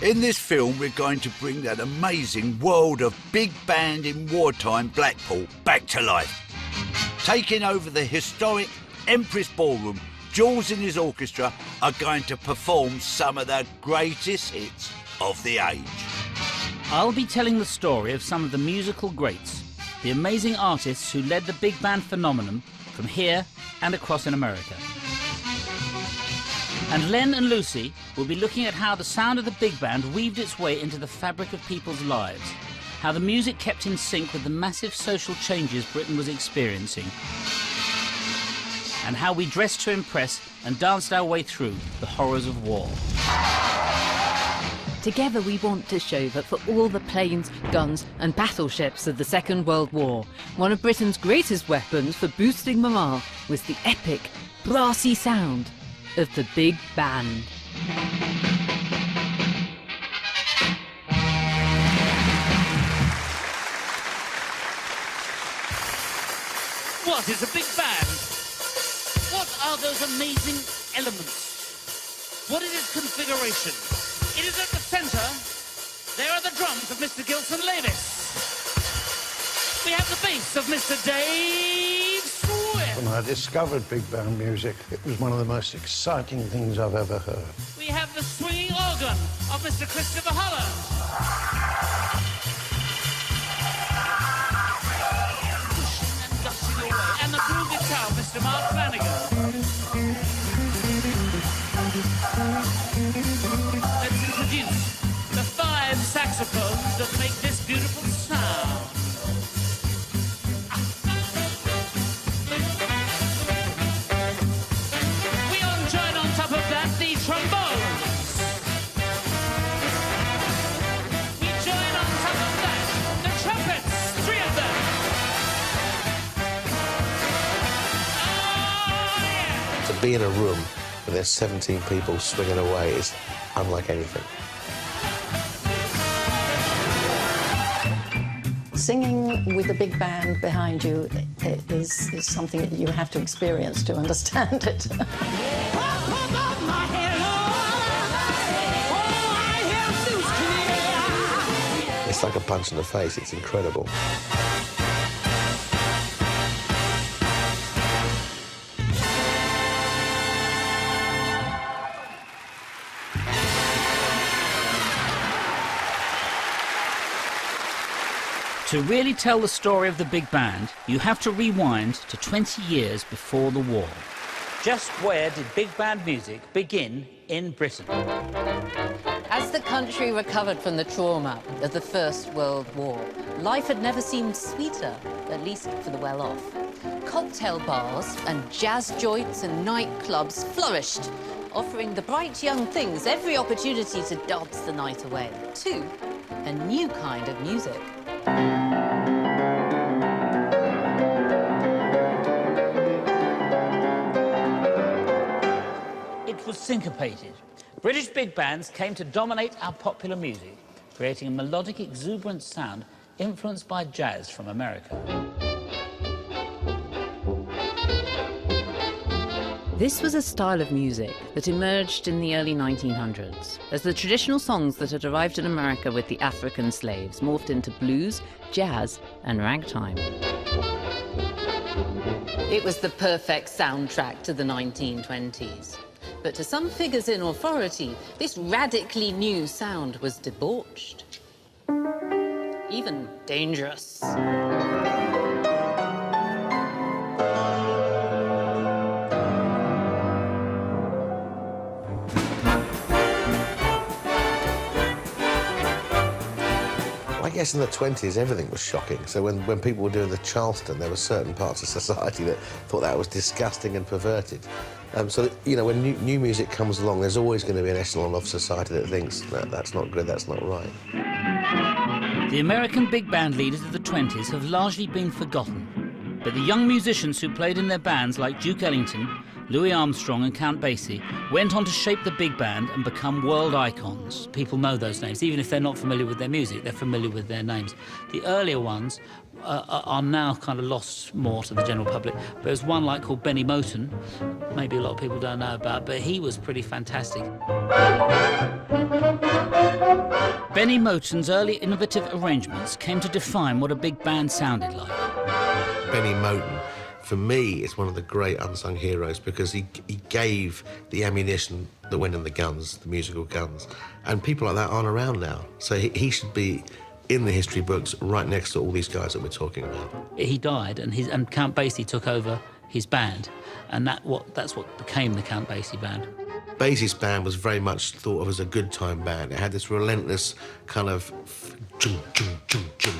In this film, we're going to bring that amazing world of big band in wartime Blackpool back to life. Taking over the historic Empress Ballroom, Jules and his orchestra are going to perform some of the greatest hits of the age. I'll be telling the story of some of the musical greats, the amazing artists who led the big band phenomenon from here and across in America. And Len and Lucy will be looking at how the sound of the big band weaved its way into the fabric of people's lives, how the music kept in sync with the massive social changes Britain was experiencing, and how we dressed to impress and danced our way through the horrors of war. Together we want to show that for all the planes, guns and battleships of the Second World War, one of Britain's greatest weapons for boosting morale was the epic, brassy sound of the big band. What is a big band? What are those amazing elements? What is its configuration? It is at the centre. There are the drums of Mr. Gilson Lavis. We have the bass of Mr. Dave Swift. When I discovered big band music, it was one of the most exciting things I've ever heard. We have the swinging organ of Mr. Christopher Holland. Pushing and gushing away. And the blue guitar of Mr. Mark Flanagan. Let's introduce the 5 saxophones that make this beautiful sound. We join on top of that the trombones. We join on top of that the trumpets, 3 of them. Oh, yeah. To be in a room where there's 17 people swinging away is unlike anything. Singing with a big band behind you is something that you have to experience to understand it. It's like a punch in the face, it's incredible. To really tell the story of the big band, you have to rewind to 20 years before the war. Just where did big band music begin in Britain? As the country recovered from the trauma of the First World War, life had never seemed sweeter, at least for the well-off. Cocktail bars and jazz joints and nightclubs flourished, offering the bright young things every opportunity to dance the night away, to a new kind of music. It was syncopated. British big bands came to dominate our popular music, creating a melodic, exuberant sound influenced by jazz from America. This was a style of music that emerged in the early 1900s as the traditional songs that had arrived in America with the African slaves morphed into blues, jazz, and ragtime. It was the perfect soundtrack to the 1920s. But to some figures in authority, this radically new sound was debauched, even dangerous. I guess in the 20s, everything was shocking. So when people were doing the Charleston, there were certain parts of society that thought that was disgusting and perverted. So, you know, when new music comes along, there's always going to be an echelon of society that thinks, no, that's not good, that's not right. The American big band leaders of the 20s have largely been forgotten. But the young musicians who played in their bands, like Duke Ellington, Louis Armstrong and Count Basie went on to shape the big band and become world icons. People know those names. Even if they're not familiar with their music, they're familiar with their names. The earlier ones are now kind of lost more to the general public. But there's one like called Benny Moten, maybe a lot of people don't know about, but he was pretty fantastic. Benny Moten's early innovative arrangements came to define what a big band sounded like. Benny Moten, for me, is one of the great unsung heroes because he gave the ammunition that went in the guns, the musical guns, and people like that aren't around now. So he should be in the history books right next to all these guys that we're talking about. He died, and Count Basie took over his band, and that's what became the Count Basie band. Basie's band was very much thought of as a good time band. It had this relentless kind of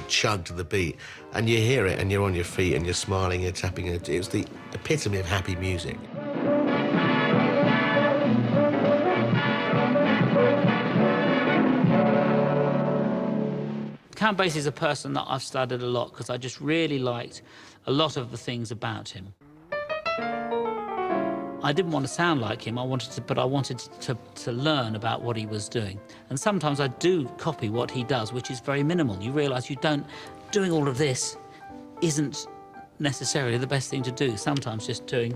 chug to the beat, and you hear it and you're on your feet and you're smiling, you're tapping. It was the epitome of happy music. Count Basie is a person that I've studied a lot because I just really liked a lot of the things about him. I didn't want to sound like him, but I wanted to learn about what he was doing. And sometimes I do copy what he does, which is very minimal. You realise doing all of this isn't necessarily the best thing to do. Sometimes just doing...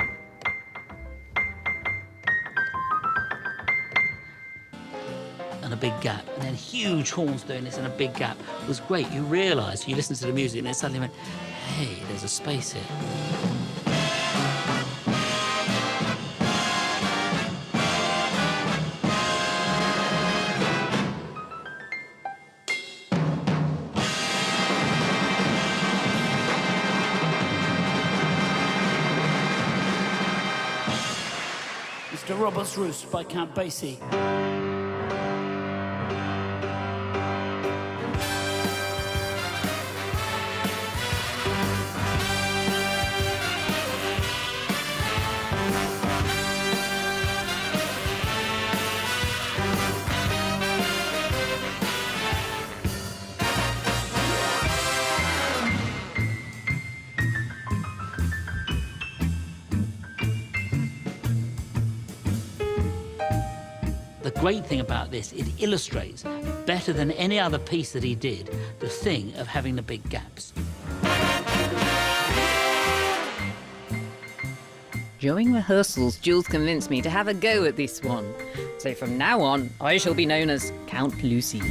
and a big gap, and then huge horns doing this and a big gap was great. You realise, you listen to the music and it suddenly went, hey, there's a space here. Mr. Robert's Roost by Count Basie. The great thing about this, it illustrates better than any other piece that he did the thing of having the big gaps. During rehearsals, Jules convinced me to have a go at this one. So from now on, I shall be known as Count Lucy.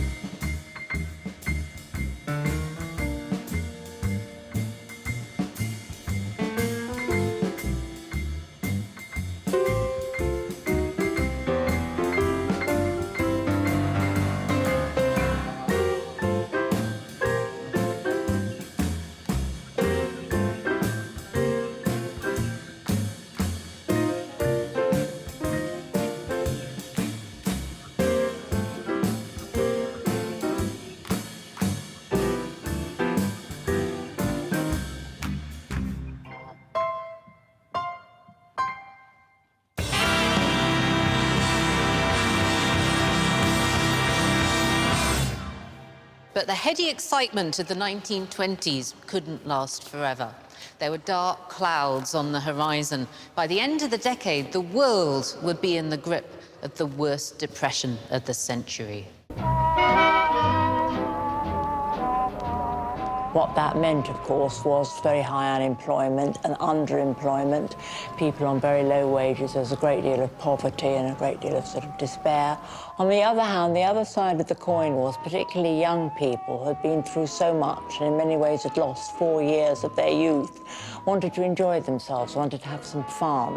But the heady excitement of the 1920s couldn't last forever. There were dark clouds on the horizon. By the end of the decade, the world would be in the grip of the worst depression of the century. What that meant, of course, was very high unemployment and underemployment, people on very low wages. There was a great deal of poverty and a great deal of sort of despair. On the other hand, the other side of the coin was particularly young people who had been through so much and in many ways had lost 4 years of their youth, wanted to enjoy themselves, wanted to have some fun.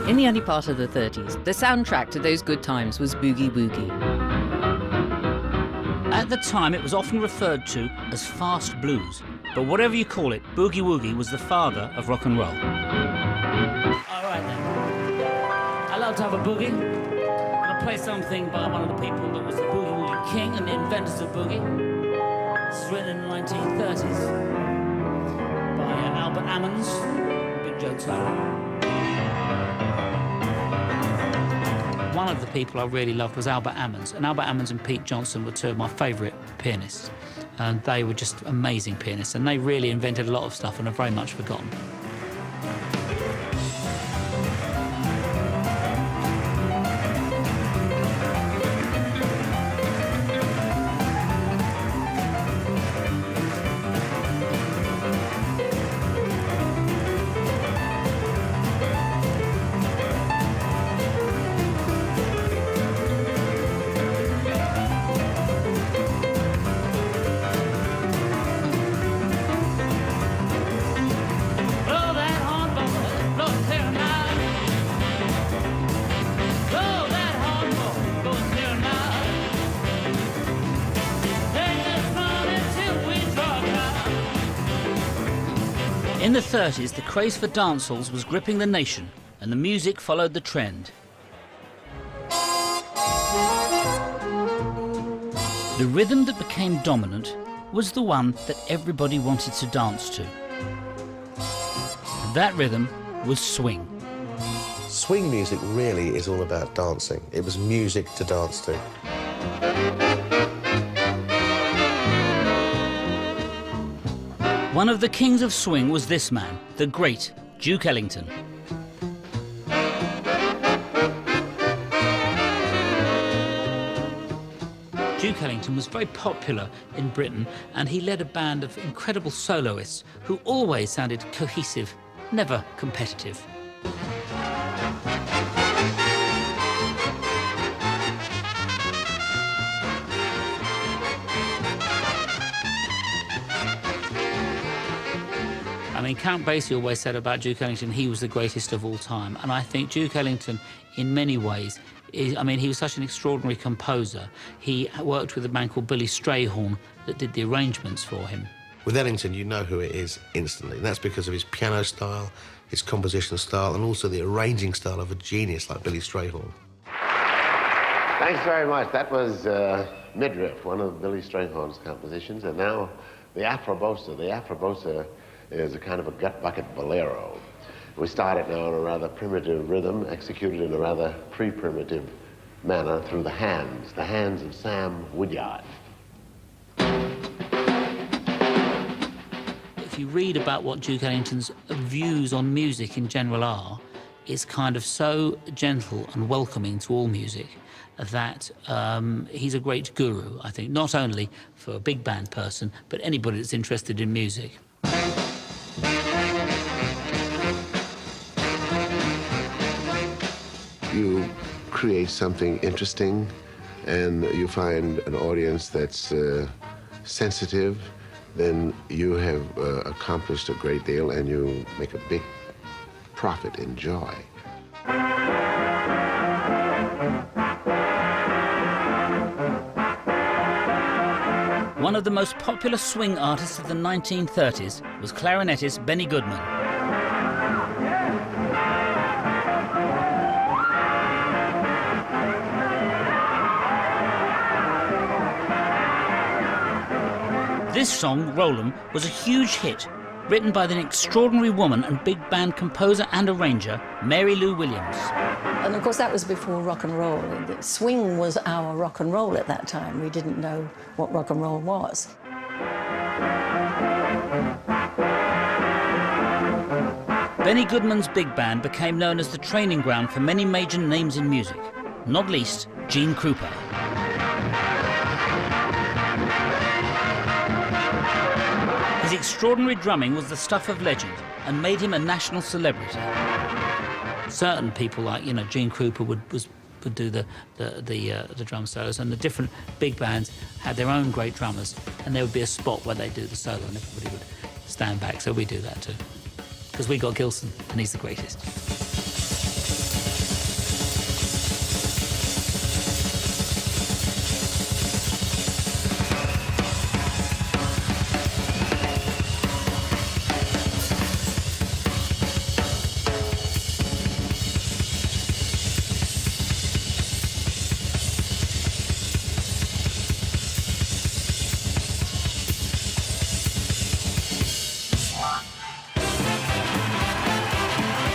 In the early part of the 30s, the soundtrack to those good times was Boogie Woogie. At the time, it was often referred to as fast blues, but whatever you call it, Boogie Woogie was the father of rock and roll. All right then, I love to have a boogie. I'm gonna play something by one of the people that was the Boogie Woogie king and the inventors of boogie. This is written in the 1930s by Albert Ammons, Big Joe Turner. One of the people I really loved was Albert Ammons, and Albert Ammons and Pete Johnson were two of my favourite pianists. And they were just amazing pianists, and they really invented a lot of stuff and are very much forgotten. In the 30s, the craze for dancehalls was gripping the nation, and the music followed the trend. The rhythm that became dominant was the one that everybody wanted to dance to. That rhythm was swing. Swing music really is all about dancing. It was music to dance to. One of the kings of swing was this man, the great Duke Ellington. Duke Ellington was very popular in Britain, and he led a band of incredible soloists who always sounded cohesive, never competitive. I mean, Count Basie always said about Duke Ellington he was the greatest of all time, and I think Duke Ellington, in many ways, he was such an extraordinary composer. He worked with a man called Billy Strayhorn that did the arrangements for him. With Ellington, you know who it is instantly, and that's because of his piano style, his composition style, and also the arranging style of a genius like Billy Strayhorn. Thanks very much. That was Midriff, one of Billy Strayhorn's compositions, and now the Afrobossa. The Afrobossa is a kind of a gut bucket bolero. We started now in a rather primitive rhythm, executed in a rather pre-primitive manner through the hands of Sam Woodyard. If you read about what Duke Ellington's views on music in general are, it's kind of so gentle and welcoming to all music that he's a great guru, I think, not only for a big band person, but anybody that's interested in music. You create something interesting, and you find an audience that's sensitive, then you have accomplished a great deal, and you make a big profit in joy. One of the most popular swing artists of the 1930s was clarinetist Benny Goodman. This song, Roland, was a huge hit, written by the extraordinary woman and big band composer and arranger, Mary Lou Williams. And of course that was before rock and roll. Swing was our rock and roll at that time. We didn't know what rock and roll was. Benny Goodman's big band became known as the training ground for many major names in music, not least Gene Krupa. His extraordinary drumming was the stuff of legend and made him a national celebrity. Certain people like, Gene Krupa would do the drum solos, and the different big bands had their own great drummers, and there would be a spot where they'd do the solo and everybody would stand back, so we do that too. Because we got Gilson, and he's the greatest.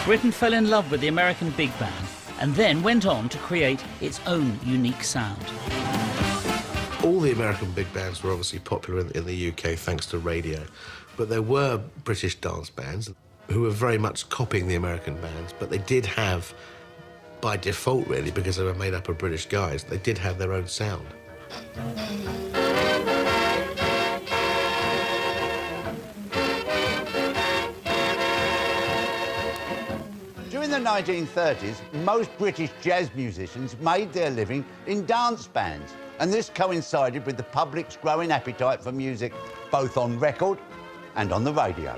Britain fell in love with the American big band and then went on to create its own unique sound. All the American big bands were obviously popular in the UK thanks to radio, but there were British dance bands who were very much copying the American bands, but they did have, by default really, because they were made up of British guys, they did have their own sound. During the 1930s, most British jazz musicians made their living in dance bands, and this coincided with the public's growing appetite for music, both on record and on the radio.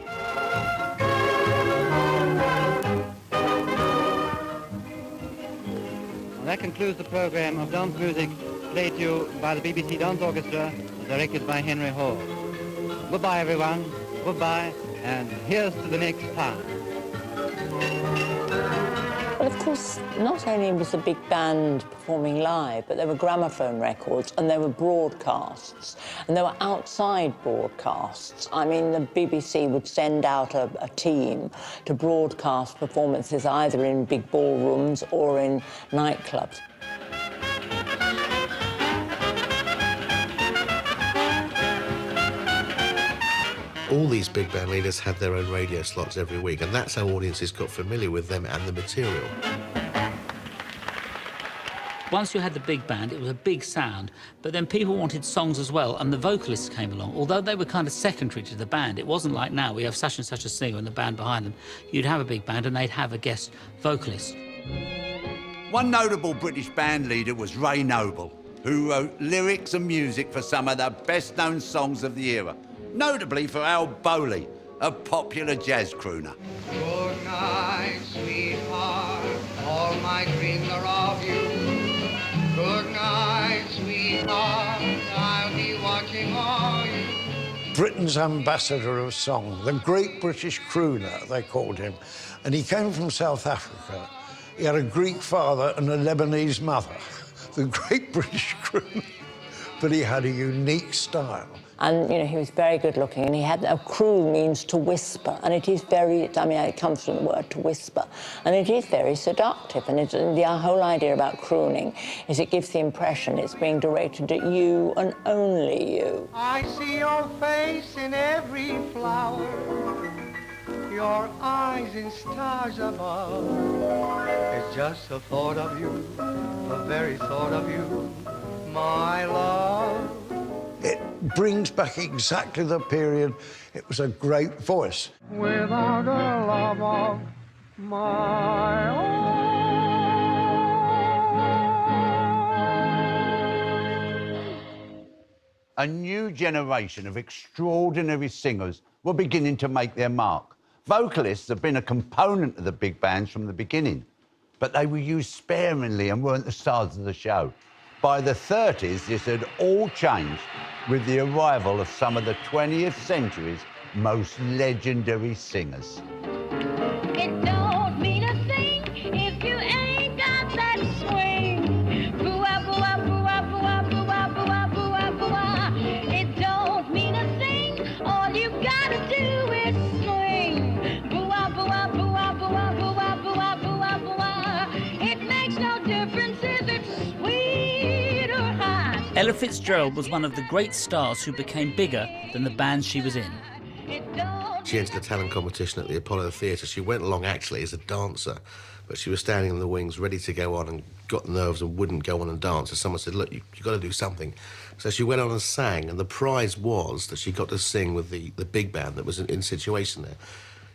That concludes the program of dance music played to you by the BBC Dance Orchestra, directed by Henry Hall. Goodbye, everyone. Goodbye, and here's to the next time. Well, of course, not only was the big band performing live, but there were gramophone records and there were broadcasts, and there were outside broadcasts. I mean, the BBC would send out a team to broadcast performances either in big ballrooms or in nightclubs. All these big band leaders had their own radio slots every week, and that's how audiences got familiar with them and the material. Once you had the big band, it was a big sound, but then people wanted songs as well, and the vocalists came along. Although they were kind of secondary to the band, it wasn't like now, we have such and such a singer and the band behind them. You'd have a big band and they'd have a guest vocalist. One notable British band leader was Ray Noble, who wrote lyrics and music for some of the best-known songs of the era, notably for Al Bowley, a popular jazz crooner. Good night, sweetheart, all my dreams are of you. Good night, sweetheart, I'll be watching all you. Britain's ambassador of song, the great British crooner, they called him. And he came from South Africa. He had a Greek father and a Lebanese mother. The great British crooner. But he had a unique style. And, you know, he was very good looking, and he had, a croon means to whisper, and it is very, I mean, it comes from the word to whisper, and it is very seductive, and the whole idea about crooning is it gives the impression it's being directed at you and only you. I see your face in every flower, your eyes in stars above. It's just the thought of you, the very thought of you, my love. It brings back exactly the period. It was a great voice. Without a love of my own. A new generation of extraordinary singers were beginning to make their mark. Vocalists have been a component of the big bands from the beginning, but they were used sparingly and weren't the stars of the show. By the 30s, this had all changed with the arrival of some of the 20th century's most legendary singers. It don't mean a thing if you ain't got that swing. Boo-ah, boo-ah, boo-ah, boo-ah, boo-ah, boo-ah, boo-ah, boo-ah. It don't mean a thing, all you gotta do is swing. Boo-ah, boo-ah, boo-ah, boo-ah, boo-ah, boo-ah, boo-ah, boo-ah. It makes no difference if it's sweet or hot. Ella Fitzgerald was one of the great stars who became bigger than the bands she was in. She entered a talent competition at the Apollo Theatre. She went along actually as a dancer, but she was standing in the wings ready to go on and got nerves and wouldn't go on and dance. So someone said, look, you've got to do something. So she went on and sang, and the prize was that she got to sing with the big band that was in situation there.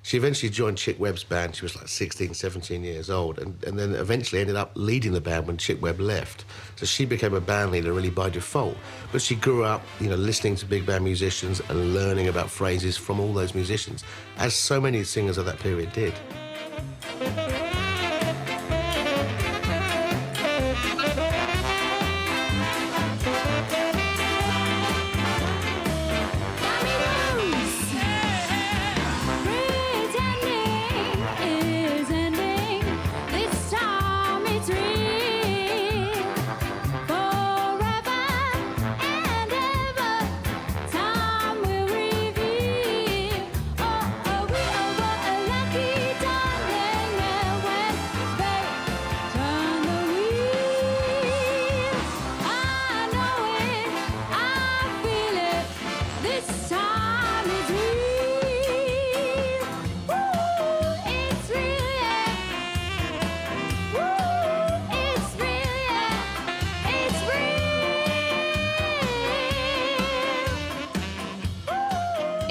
She eventually joined Chick Webb's band. She was like 16, 17 years old, and then eventually ended up leading the band when Chick Webb left. So she became a band leader really by default. But she grew up, you know, listening to big band musicians and learning about phrases from all those musicians, as so many singers of that period did.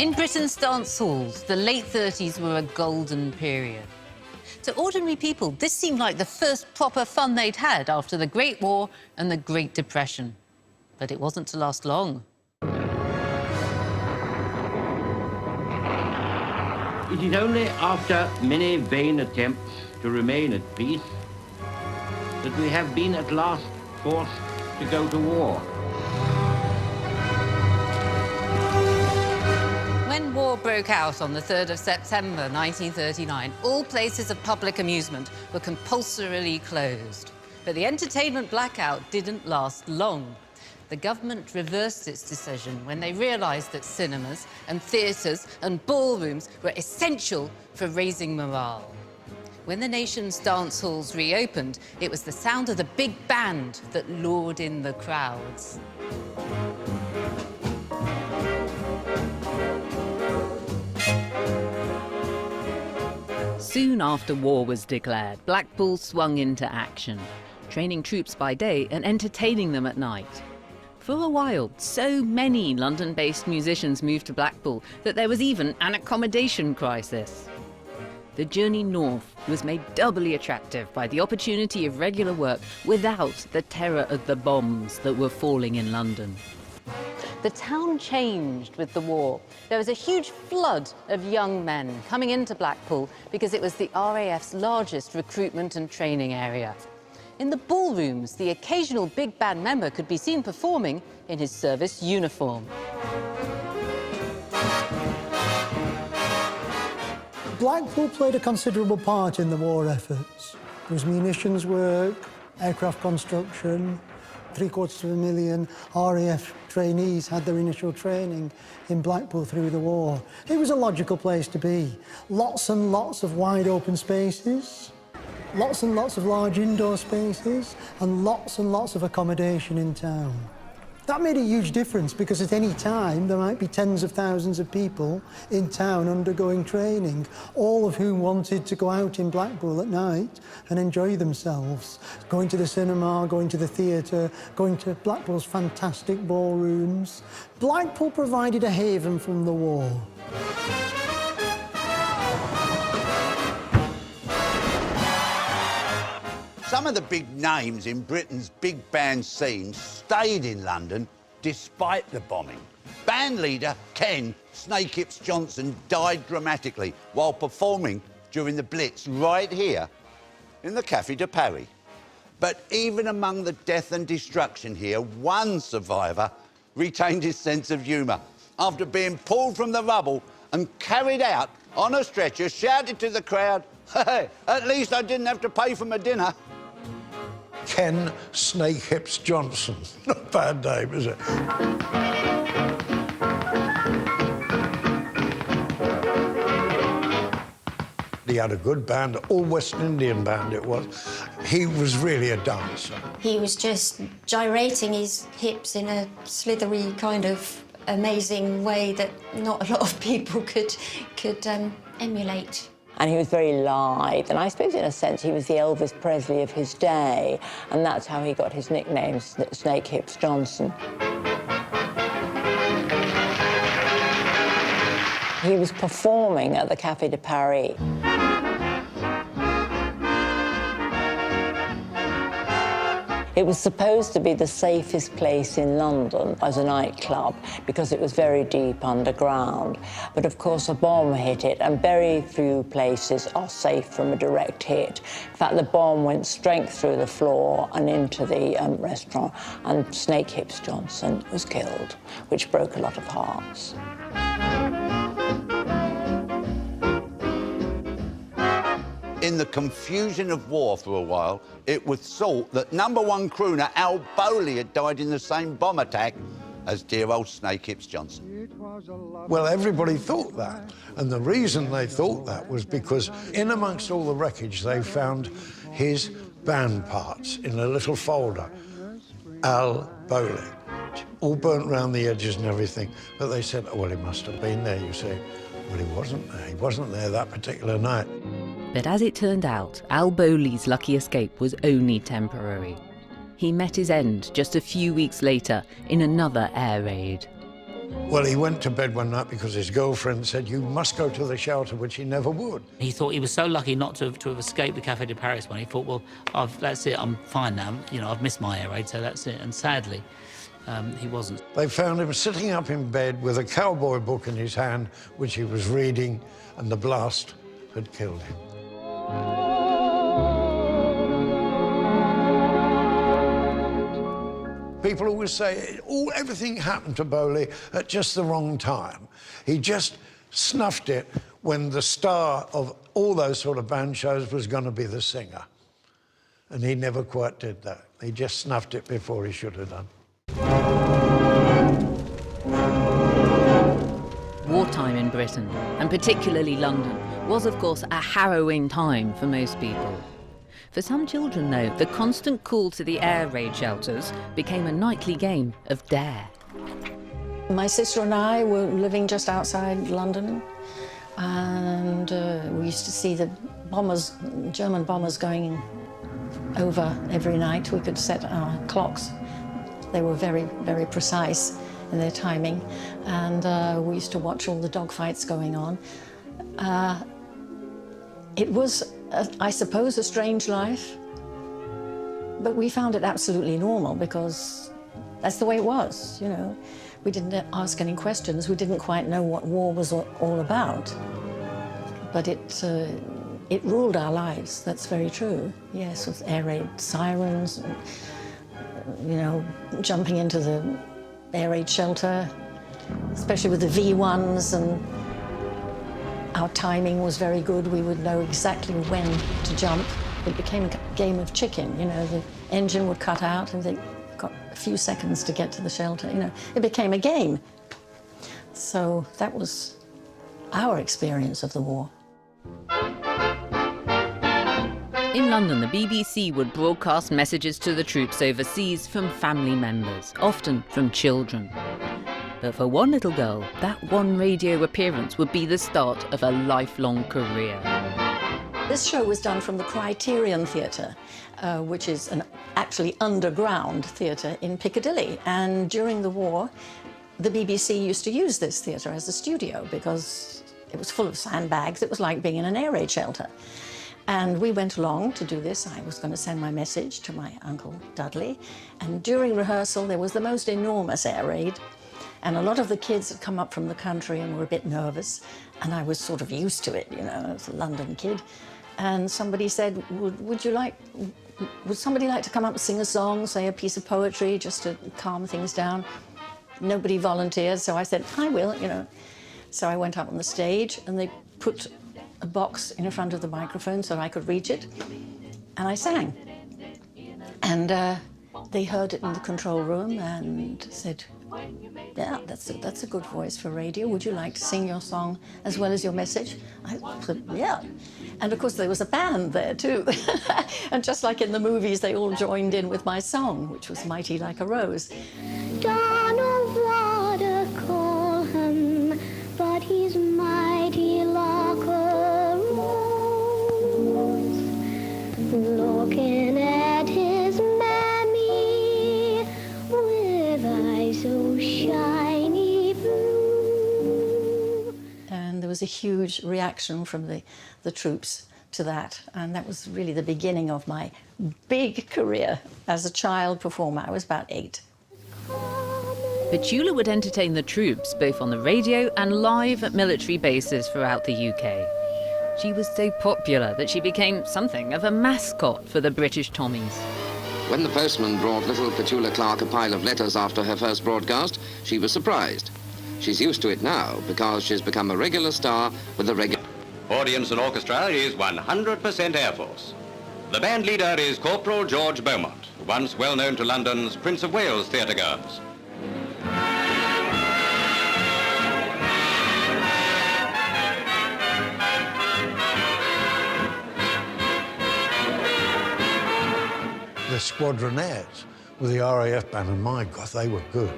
In Britain's dance halls, the late 30s were a golden period. To ordinary people, this seemed like the first proper fun they'd had after the Great War and the Great Depression. But it wasn't to last long. It is only after many vain attempts to remain at peace that we have been at last forced to go to war. When war broke out on the 3rd of September 1939, all places of public amusement were compulsorily closed. But the entertainment blackout didn't last long. The government reversed its decision when they realised that cinemas and theatres and ballrooms were essential for raising morale. When the nation's dance halls reopened, it was the sound of the big band that lured in the crowds. Soon after war was declared, Blackpool swung into action, training troops by day and entertaining them at night. For a while, so many London-based musicians moved to Blackpool that there was even an accommodation crisis. The journey north was made doubly attractive by the opportunity of regular work without the terror of the bombs that were falling in London. The town changed with the war. There was a huge flood of young men coming into Blackpool because it was the RAF's largest recruitment and training area. In the ballrooms, the occasional big band member could be seen performing in his service uniform. Blackpool played a considerable part in the war efforts. There was munitions work, aircraft construction. 750,000 RAF trainees had their initial training in Blackpool through the war. It was a logical place to be. Lots and lots of wide open spaces, lots and lots of large indoor spaces, and lots of accommodation in town. That made a huge difference because at any time there might be tens of thousands of people in town undergoing training, all of whom wanted to go out in Blackpool at night and enjoy themselves, going to the cinema, going to the theatre, going to Blackpool's fantastic ballrooms. Blackpool provided a haven from the war. Some of the big names in Britain's big band scene stayed in London despite the bombing. Band leader Ken "Snake Hips" Johnson died dramatically while performing during the Blitz right here in the Café de Paris. But even among the death and destruction here, one survivor retained his sense of humour. After being pulled from the rubble and carried out on a stretcher, shouted to the crowd, "Hey, at least I didn't have to pay for my dinner." Ken "Snake Hips" Johnson. Not a bad name, is it? He had a good band, all West Indian band it was. He was really a dancer. He was just gyrating his hips in a slithery kind of amazing way that not a lot of people could emulate. And he was very lithe, and I suppose in a sense he was the Elvis Presley of his day, and that's how he got his nickname, Snake Hips Johnson. He was performing at the Café de Paris. It was supposed to be the safest place in London as a nightclub because it was very deep underground. But of course a bomb hit it, and very few places are safe from a direct hit. In fact, the bomb went straight through the floor and into the restaurant, and Snake Hips Johnson was killed, which broke a lot of hearts. In the confusion of war for a while, it was thought that #1 crooner Al Bowley had died in the same bomb attack as dear old Snake Hips Johnson. Well, everybody thought that. And the reason they thought that was because in amongst all the wreckage, they found his band parts in a little folder. Al Bowley. All burnt round the edges and everything. But they said, oh, well, he must have been there, you see. Well, he wasn't there. He wasn't there that particular night. But as it turned out, Al Bowley's lucky escape was only temporary. He met his end just a few weeks later in another air raid. Well, he went to bed one night because his girlfriend said, you must go to the shelter, which he never would. He thought he was so lucky not to have escaped the Café de Paris one. He thought, well, that's it, I'm fine now. You know, I've missed my air raid, so that's it. And sadly, he wasn't. They found him sitting up in bed with a cowboy book in his hand, which he was reading, and the blast had killed him. People always say everything happened to Bowley at just the wrong time. He just snuffed it when the star of all those sort of band shows was going to be the singer. And he never quite did that. He just snuffed it before he should have done. Wartime in Britain, and particularly London, was of course a harrowing time for most people. For some children, though, the constant call to the air raid shelters became a nightly game of dare. My sister and I were living just outside London, and we used to see the bombers, German bombers, going over every night. We could set our clocks. They were very, very precise in their timing, and we used to watch all the dogfights going on. It was, I suppose, a strange life, but we found it absolutely normal because that's the way it was, you know. We didn't ask any questions. We didn't quite know what war was all about, but it ruled our lives. That's very true. Yes, with air raid sirens, and, you know, jumping into the air raid shelter, especially with the V1s, and our timing was very good. We would know exactly when to jump. It became a game of chicken, you know. The engine would cut out and they got a few seconds to get to the shelter, you know. It became a game. So that was our experience of the war. In London, the BBC would broadcast messages to the troops overseas from family members, often from children. But for one little girl, that one radio appearance would be the start of a lifelong career. This show was done from the Criterion Theatre, which is an actually underground theatre in Piccadilly. And during the war, the BBC used to use this theatre as a studio because it was full of sandbags. It was like being in an air raid shelter. And we went along to do this. I was going to send my message to my uncle Dudley. And during rehearsal, there was the most enormous air raid. And a lot of the kids had come up from the country and were a bit nervous. And I was sort of used to it, you know, I was a London kid. And somebody said, would somebody like to come up and sing a song, say a piece of poetry, just to calm things down? Nobody volunteered, so I said, I will, you know. So I went up on the stage and they put a box in front of the microphone so I could reach it. And I sang. And they heard it in the control room and said, yeah, that's a good voice for radio. Would you like to sing your song as well as your message? I said, yeah. And of course there was a band there too. And just like in the movies, they all joined in with my song, which was Mighty Like a Rose. Don't know what to call him, but he's mighty like a rose. Looking at his mammy with eyes so shiny blue. And there was a huge reaction from the troops to that, and that was really the beginning of my big career as a child performer. I was about 8. Petula would entertain the troops both on the radio and live at military bases throughout the UK. She was so popular that she became something of a mascot for the British Tommies. When the postman brought little Petula Clark a pile of letters after her first broadcast, she was surprised. She's used to it now because she's become a regular star with the regular... Audience and orchestra is 100% Air Force. The band leader is Corporal George Beaumont, once well known to London's Prince of Wales theatre goers. The Squadroneers with the RAF band, and my God, they were good.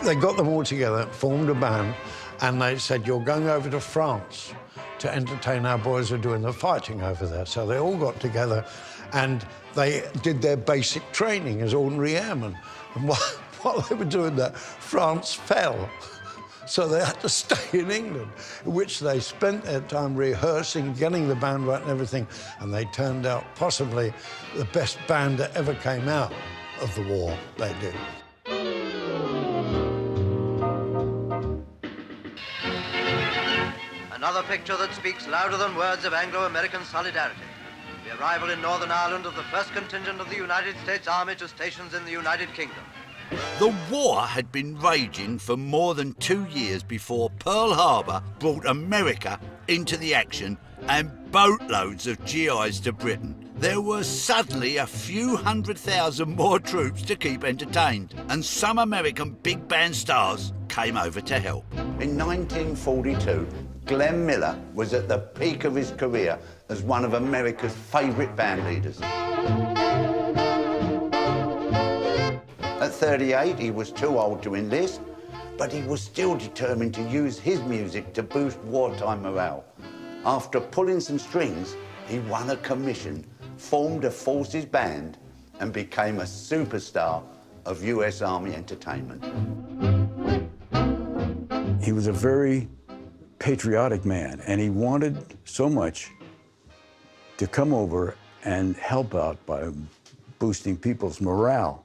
They got them all together, formed a band, and they said, you're going over to France to entertain our boys who are doing the fighting over there. So they all got together and they did their basic training as ordinary airmen. And while they were doing that, France fell. So they had to stay in England, in which they spent their time rehearsing, getting the band right and everything, and they turned out possibly the best band that ever came out of the war, they did. Another picture that speaks louder than words of Anglo-American solidarity. The arrival in Northern Ireland of the first contingent of the United States Army to stations in the United Kingdom. The war had been raging for more than 2 years before Pearl Harbor brought America into the action and boatloads of GIs to Britain. There were suddenly a few 100,000 more troops to keep entertained, and some American big band stars came over to help. In 1942, Glenn Miller was at the peak of his career as one of America's favourite band leaders. At 38, he was too old to enlist, but he was still determined to use his music to boost wartime morale. After pulling some strings, he won a commission, formed a forces band, and became a superstar of US Army entertainment. He was a very patriotic man, and he wanted so much to come over and help out by boosting people's morale.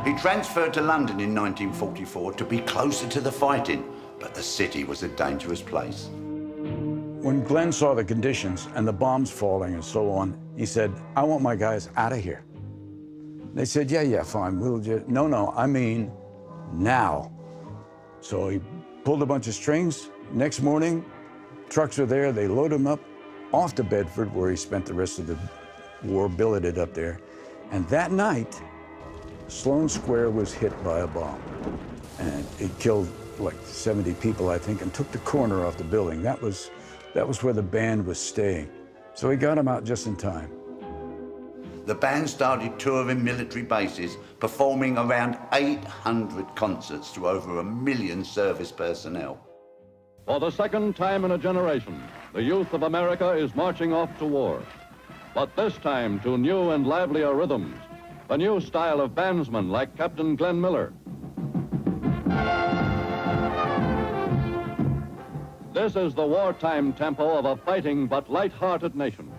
He transferred to London in 1944 to be closer to the fighting, but the city was a dangerous place. When Glenn saw the conditions and the bombs falling and so on, he said, I want my guys out of here. They said, yeah, fine, we'll just, no, I mean now. So he pulled a bunch of strings. Next morning, trucks are there, they load him up off to Bedford, where he spent the rest of the war billeted up there. And that night, Sloane Square was hit by a bomb. And it killed like 70 people, I think, and took the corner off the building. That was where the band was staying. So he got them out just in time. The band started touring military bases, performing around 800 concerts to over 1 million service personnel. For the second time in a generation, the youth of America is marching off to war. But this time to new and livelier rhythms, a new style of bandsmen like Captain Glenn Miller. This is the wartime tempo of a fighting but light-hearted nation.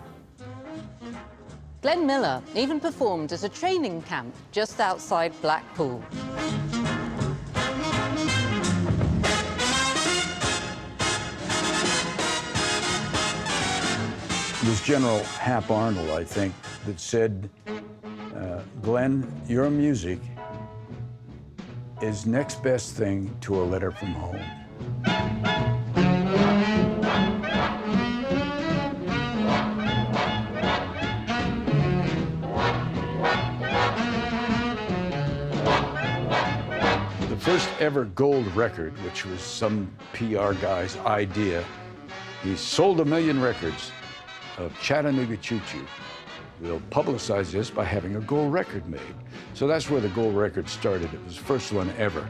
Glenn Miller even performed at a training camp just outside Blackpool. It was General Hap Arnold, I think, that said, Glenn, your music is next best thing to a letter from home. The first ever gold record, which was some PR guy's idea, he sold 1 million records of Chattanooga Choo Choo. We'll publicize this by having a gold record made. So that's where the gold record started. It was the first one ever.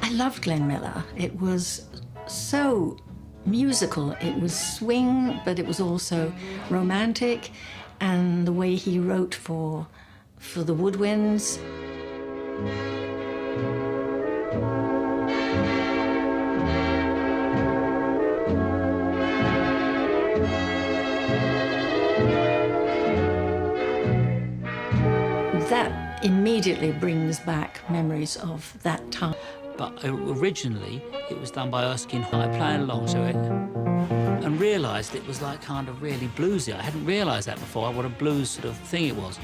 I loved Glenn Miller. It was so musical. It was swing, but it was also romantic. And the way he wrote for the woodwinds. That immediately brings back memories of that time. But originally, it was done by Erskine High, playing along to it, and realised it was like kind of really bluesy. I hadn't realised that before, what a blues sort of thing it was.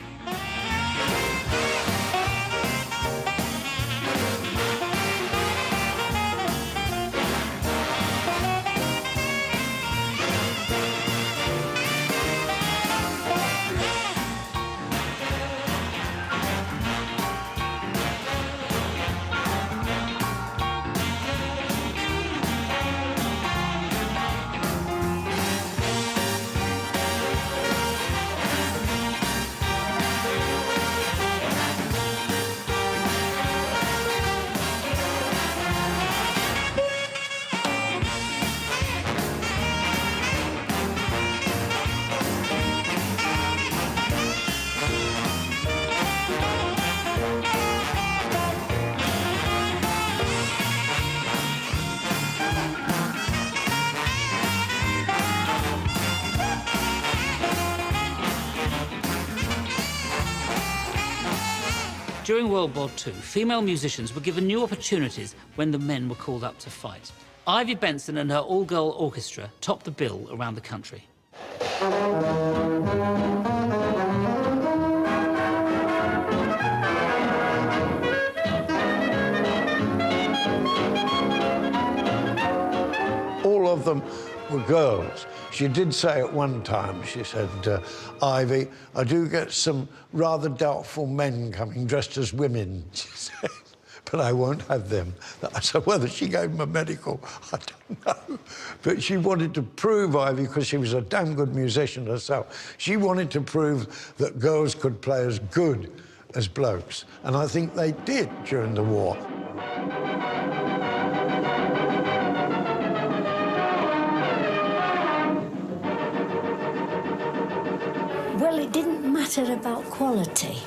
During World War II, female musicians were given new opportunities when the men were called up to fight. Ivy Benson and her all-girl orchestra topped the bill around the country. All of them were girls. She did say at one time, she said, Ivy, I do get some rather doubtful men coming dressed as women, she said, but I won't have them. So whether she gave them a medical, I don't know. But she wanted to prove, Ivy, because she was a damn good musician herself, she wanted to prove that girls could play as good as blokes. And I think they did during the war. Well, it didn't matter about quality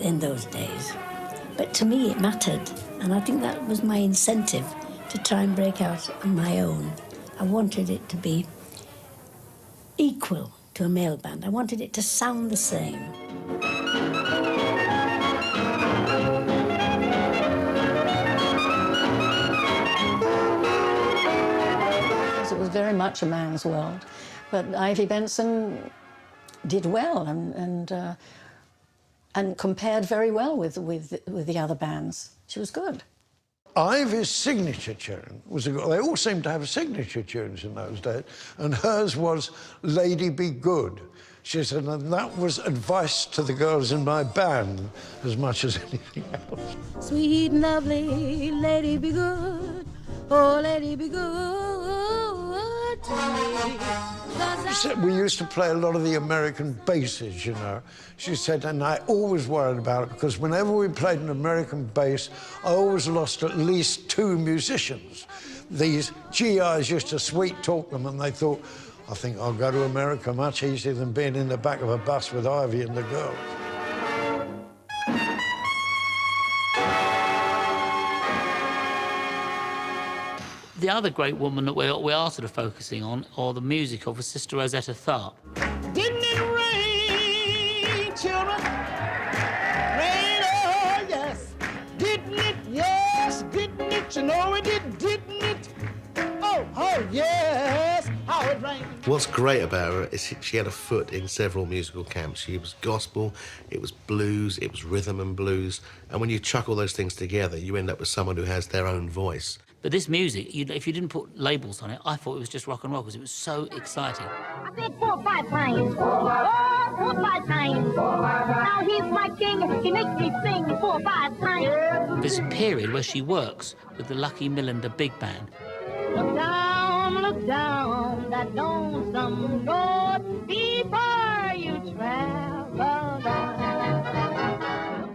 in those days, but to me it mattered, and I think that was my incentive to try and break out on my own. I wanted it to be equal to a male band. I wanted it to sound the same. It was very much a man's world, but Ivy Benson did well and compared very well with the other bands. She was good. Ivy's signature tune was, they all seemed to have signature tunes in those days, and hers was Lady Be Good. She said, and that was advice to the girls in my band as much as anything else. Sweet and lovely, lady be good, oh, lady be good to me. She said, we used to play a lot of the American basses, you know. She said, and I always worried about it because whenever we played an American bass, I always lost at least 2 musicians. These GIs used to sweet talk them and they thought, I think I'll go to America much easier than being in the back of a bus with Ivy and the girls. The other great woman that we are sort of focusing on, or the music of, was Sister Rosetta Tharpe. Didn't it rain, children? Rain, oh, yes. Didn't it? Yes, didn't it? You know it did, didn't it? Oh, yes, how it rained. What's great about her is she had a foot in several musical camps. She was gospel, it was blues, it was rhythm and blues, and when you chuck all those things together, you end up with someone who has their own voice. But this music, if you didn't put labels on it, I thought it was just rock and roll because it was so exciting. I said 4 or 5 times. 4 or 5 times. Now he's my king. He makes me sing 4 or 5 times. This period where she works with the Lucky Millinder Big Band. Look down that lonesome road before you travel down.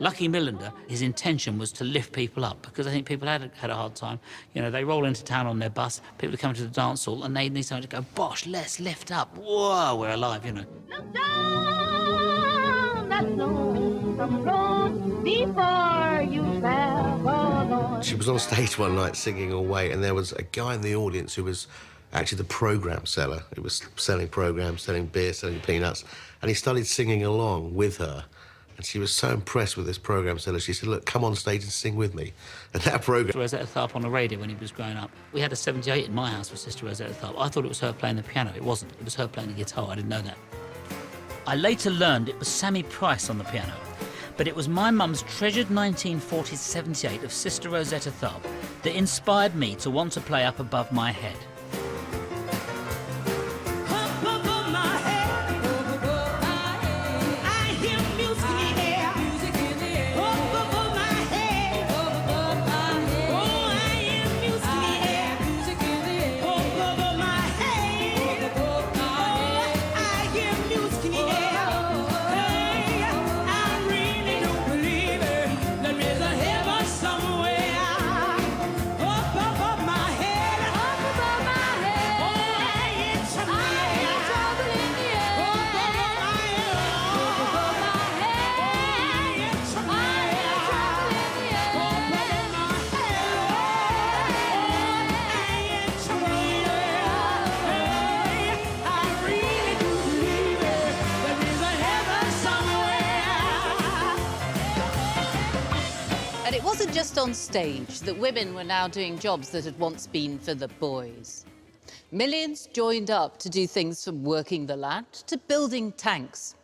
Lucky Millinder, his intention was to lift people up because I think people had a hard time. You know, they roll into town on their bus, people come to the dance hall and they need someone to go, bosh, let's lift up. Whoa, we're alive, you know. Look down that lonesome road before you travel on. She was on stage one night singing Away, and there was a guy in the audience who was actually the program seller. He was selling programs, selling beer, selling peanuts, and he started singing along with her. And she was so impressed with this program seller, she said, look, come on stage and sing with me. And that program... Rosetta Tharpe on the radio when he was growing up. We had a 78 in my house with Sister Rosetta Tharpe. I thought it was her playing the piano. It wasn't. It was her playing the guitar. I didn't know that. I later learned it was Sammy Price on the piano. But it was my mum's treasured 1940s 78 of Sister Rosetta Tharpe that inspired me to want to play Up Above My Head. Somewhere up above my head. It wasn't just on stage that women were now doing jobs that had once been for the boys. Millions joined up to do things from working the land to building tanks.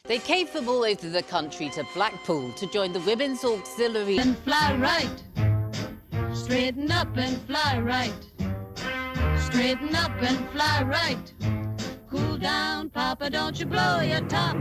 They came from all over the country to Blackpool to join the Women's Auxiliary. And fly right, straighten up and fly right, straighten up and fly right. Cool down, Papa, don't you blow your top.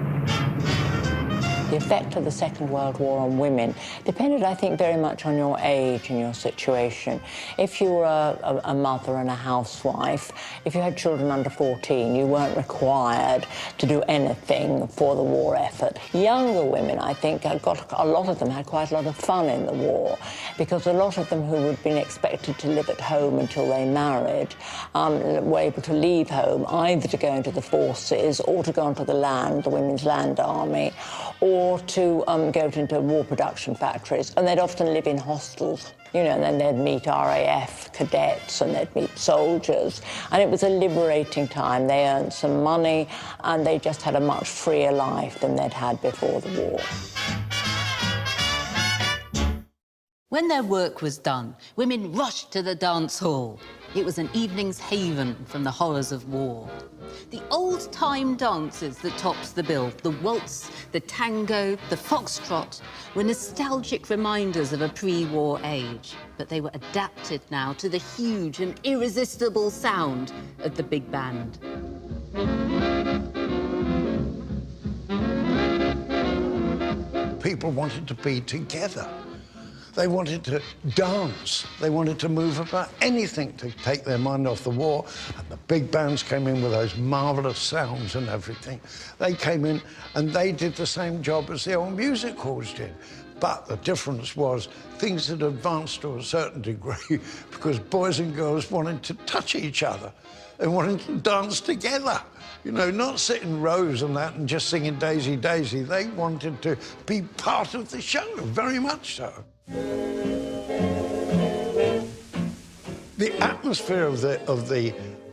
The effect of the Second World War on women depended, I think, very much on your age and your situation. If you were a mother and a housewife, if you had children under 14, you weren't required to do anything for the war effort. Younger women, I think, a lot of them had quite a lot of fun in the war, because a lot of them who had been expected to live at home until they married were able to leave home, either to go into the forces or to go onto the land, the Women's Land Army, or to go into war production factories, and they'd often live in hostels, you know, and then they'd meet RAF cadets and they'd meet soldiers, and it was a liberating time. They earned some money and they just had a much freer life than they'd had before the war. When their work was done, women rushed to the dance hall. It was an evening's haven from the horrors of war. The old-time dances that topped the bill, the waltz, the tango, the foxtrot, were nostalgic reminders of a pre-war age, but they were adapted now to the huge and irresistible sound of the big band. People wanted to be together. They wanted to dance. They wanted to move about, anything to take their mind off the war. And the big bands came in with those marvellous sounds and everything. They came in and they did the same job as the old music halls did. But the difference was things had advanced to a certain degree because boys and girls wanted to touch each other. They wanted to dance together. You know, not sit in rows and that and just singing Daisy, Daisy. They wanted to be part of the show, very much so. The atmosphere of the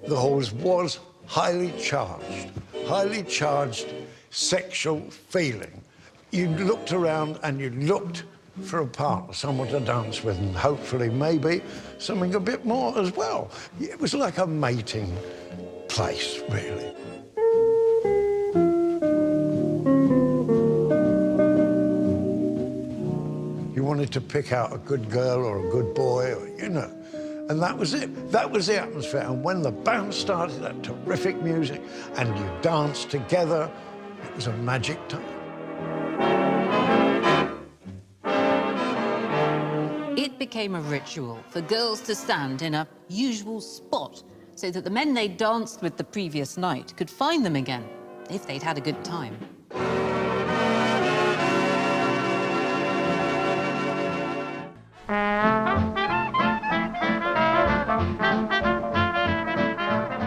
halls was highly charged sexual feeling. You looked around and you looked for a partner, someone to dance with, and hopefully maybe something a bit more as well. It was like a mating place, really. You wanted to pick out a good girl or a good boy, or, you know, and that was it. That was the atmosphere. And when the band started that terrific music and you danced together, it was a magic time. It became a ritual for girls to stand in a usual spot so that the men they danced with the previous night could find them again if they'd had a good time.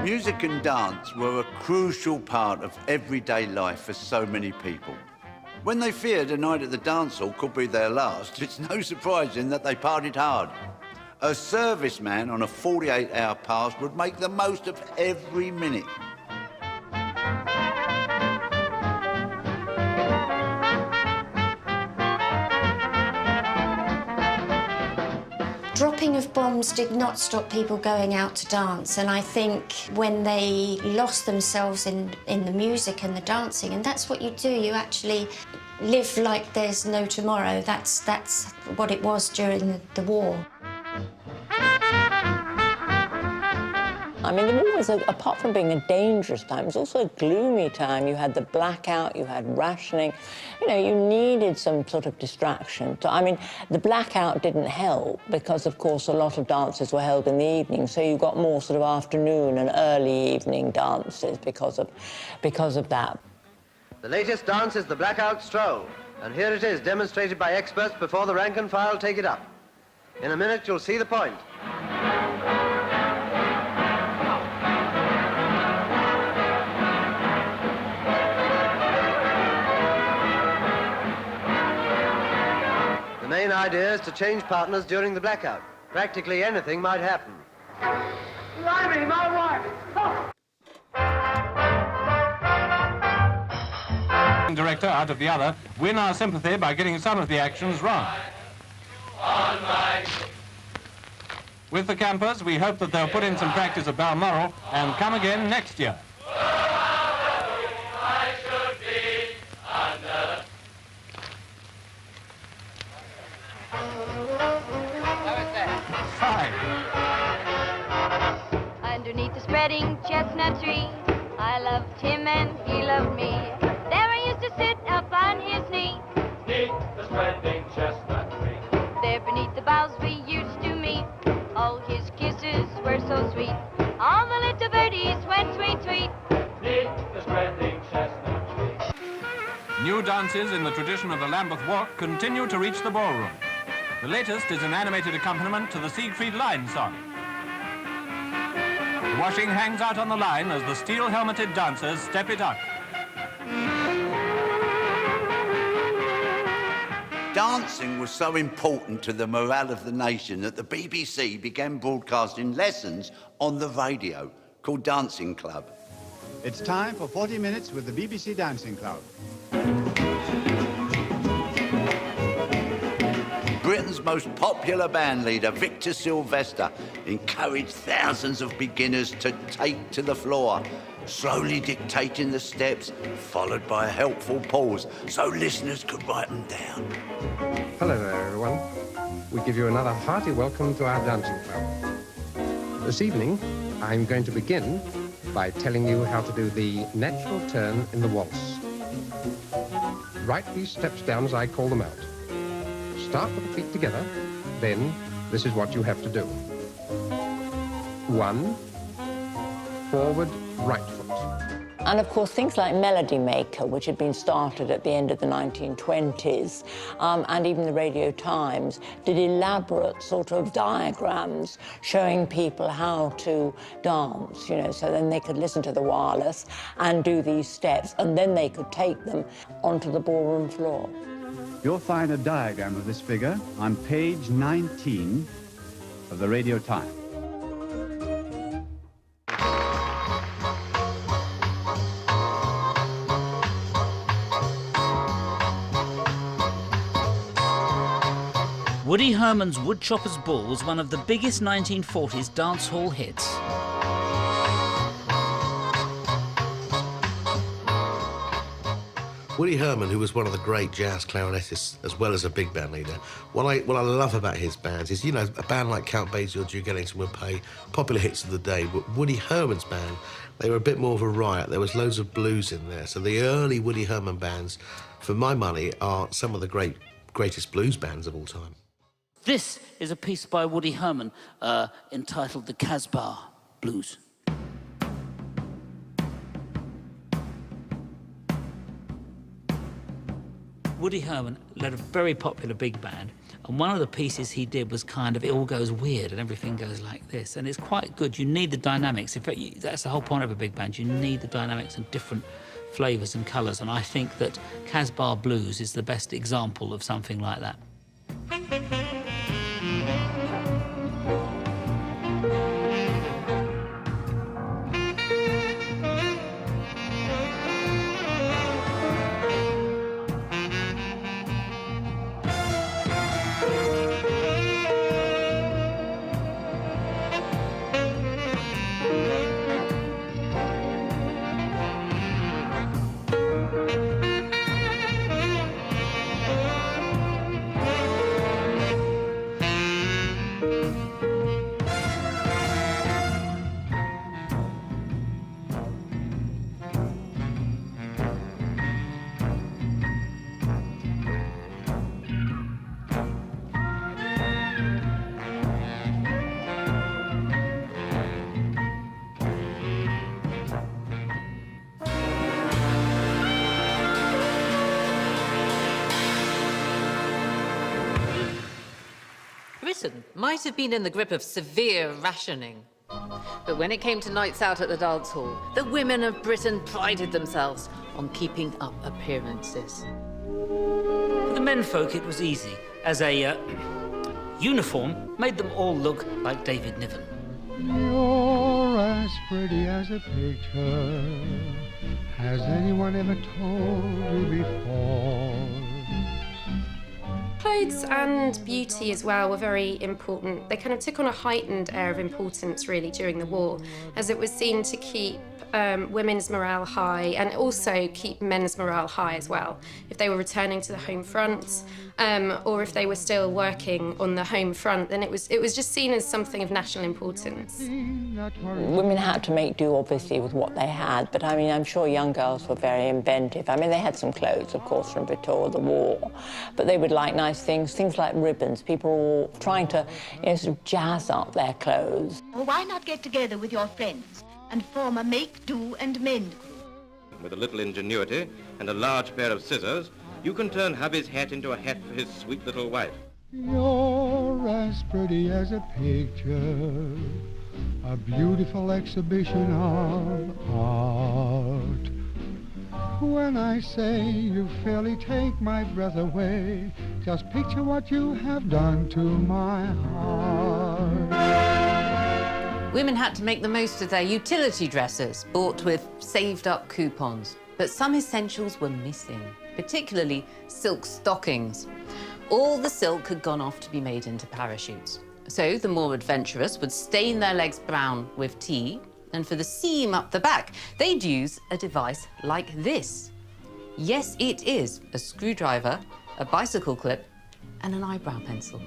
Music and dance were a crucial part of everyday life for so many people. When they feared a night at the dance hall could be their last, it's no surprising that they partied hard. A serviceman on a 48-hour pass would make the most of every minute. Dropping of bombs did not stop people going out to dance, and I think when they lost themselves in the music and the dancing, and that's what you do, you actually live like there's no tomorrow. That's what it was during the war. I mean, the war was, apart from being a dangerous time, it was also a gloomy time. You had the blackout, you had rationing. You know, you needed some sort of distraction. I mean, the blackout didn't help because, of course, a lot of dances were held in the evening, so you got more sort of afternoon and early evening dances because of that. The latest dance is the blackout stroll, and here it is, demonstrated by experts before the rank and file take it up. In a minute, you'll see the point. The main idea is to change partners during the blackout. Practically anything might happen. Blimey, my wife! Director out of the other win our sympathy by getting some of the actions wrong. With the campers, we hope that they'll put in some practice at Balmoral and come again next year. Underneath the spreading chestnut tree, I loved him and he loved me. There I used to sit up on his knee. Beneath the spreading chestnut tree. There beneath the boughs we used to meet. All his kisses were so sweet. All the little birdies went tweet, tweet. Beneath the spreading chestnut tree. New dances in the tradition of the Lambeth Walk continue to reach the ballroom. The latest is an animated accompaniment to the Siegfried Line song. The washing hangs out on the line as the steel-helmeted dancers step it up. Dancing was so important to the morale of the nation that the BBC began broadcasting lessons on the radio called Dancing Club. It's time for 40 minutes with the BBC Dancing Club. Britain's most popular band leader, Victor Sylvester, encouraged thousands of beginners to take to the floor, slowly dictating the steps, followed by a helpful pause so listeners could write them down. Hello there, everyone. We give you another hearty welcome to our dancing club. This evening, I'm going to begin by telling you how to do the natural turn in the waltz. Write these steps down as I call them out. Start with the feet together, then this is what you have to do. 1, forward, right foot. And of course, things like Melody Maker, which had been started at the end of the 1920s, and even the Radio Times, did elaborate sort of diagrams showing people how to dance, you know, so then they could listen to the wireless and do these steps, and then they could take them onto the ballroom floor. You'll find a diagram of this figure on page 19 of the Radio Times. Woody Herman's Woodchopper's Ball was one of the biggest 1940s dance hall hits. Woody Herman, who was one of the great jazz clarinetists as well as a big band leader, what I love about his bands is, you know, a band like Count Basie or Duke Ellington would play popular hits of the day, but Woody Herman's band, they were a bit more of a riot. There was loads of blues in there. So the early Woody Herman bands, for my money, are some of the greatest blues bands of all time. This is a piece by Woody Herman entitled The Casbah Blues. Woody Herman led a very popular big band, and one of the pieces he did was kind of, it all goes weird and everything goes like this, and it's quite good. You need the dynamics. In fact, that's the whole point of a big band. You need the dynamics and different flavours and colours, and I think that Casbah Blues is the best example of something like that. Britain might have been in the grip of severe rationing. But when it came to nights out at the dance hall, the women of Britain prided themselves on keeping up appearances. For the menfolk, it was easy, as a uniform made them all look like David Niven. You're as pretty as a picture. Has anyone ever told you before? Clothes and beauty as well were very important. They kind of took on a heightened air of importance really during the war, as it was seen to keep women's morale high and also keep men's morale high as well. If they were returning to the home front or if they were still working on the home front, then it was just seen as something of national importance. Women had to make do, obviously, with what they had, but I mean, I'm sure young girls were very inventive. I mean, they had some clothes, of course, from before the war, but they would like nice things like ribbons. People were trying to, sort of jazz up their clothes. Well, why not get together with your friends and form a make, do, and mend group? With a little ingenuity and a large pair of scissors, you can turn hubby's hat into a hat for his sweet little wife. You're as pretty as a picture, a beautiful exhibition of art. When I say you fairly take my breath away, just picture what you have done to my heart. Women had to make the most of their utility dresses, bought with saved-up coupons. But some essentials were missing, particularly silk stockings. All the silk had gone off to be made into parachutes. So the more adventurous would stain their legs brown with tea, and for the seam up the back, they'd use a device like this. Yes, it is a screwdriver, a bicycle clip, and an eyebrow pencil.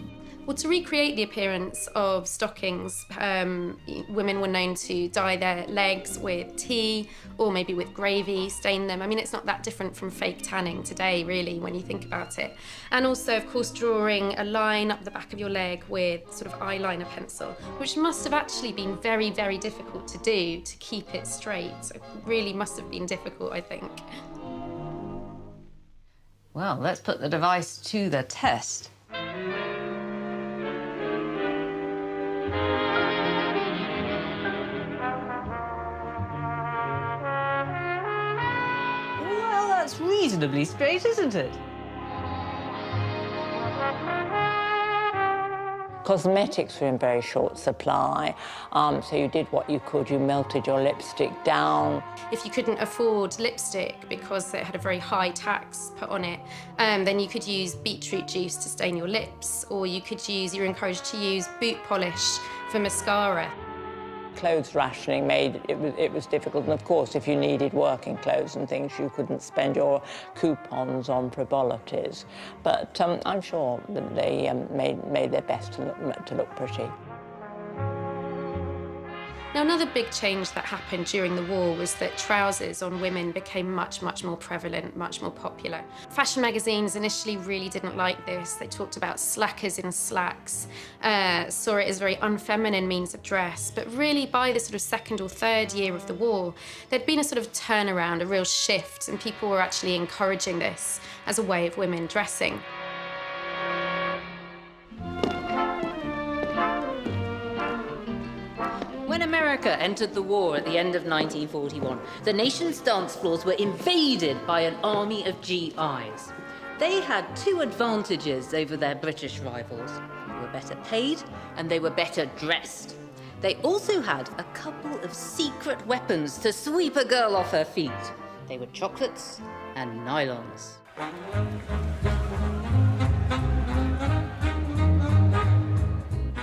Well, to recreate the appearance of stockings, women were known to dye their legs with tea or maybe with gravy, stain them. I mean, it's not that different from fake tanning today, really, when you think about it. And also, of course, drawing a line up the back of your leg with sort of eyeliner pencil, which must have actually been very, very difficult to do to keep it straight. It really must have been difficult, I think. Well, let's put the device to the test. That's reasonably straight, isn't it? Cosmetics were in very short supply, so you did what you could. You melted your lipstick down. If you couldn't afford lipstick because it had a very high tax put on it, then you could use beetroot juice to stain your lips, or you're encouraged to use boot polish for mascara. Clothes rationing made it was difficult, and of course, if you needed working clothes and things, you couldn't spend your coupons on frivolities. But I'm sure that they made their best to look pretty. Now, another big change that happened during the war was that trousers on women became much, much more prevalent, much more popular. Fashion magazines initially really didn't like this. They talked about slackers in slacks, saw it as a very unfeminine means of dress. But really, by the sort of second or third year of the war, there'd been a sort of turnaround, a real shift, and people were actually encouraging this as a way of women dressing. When America entered the war at the end of 1941, the nation's dance floors were invaded by an army of GIs. They had two advantages over their British rivals. They were better paid and they were better dressed. They also had a couple of secret weapons to sweep a girl off her feet. They were chocolates and nylons.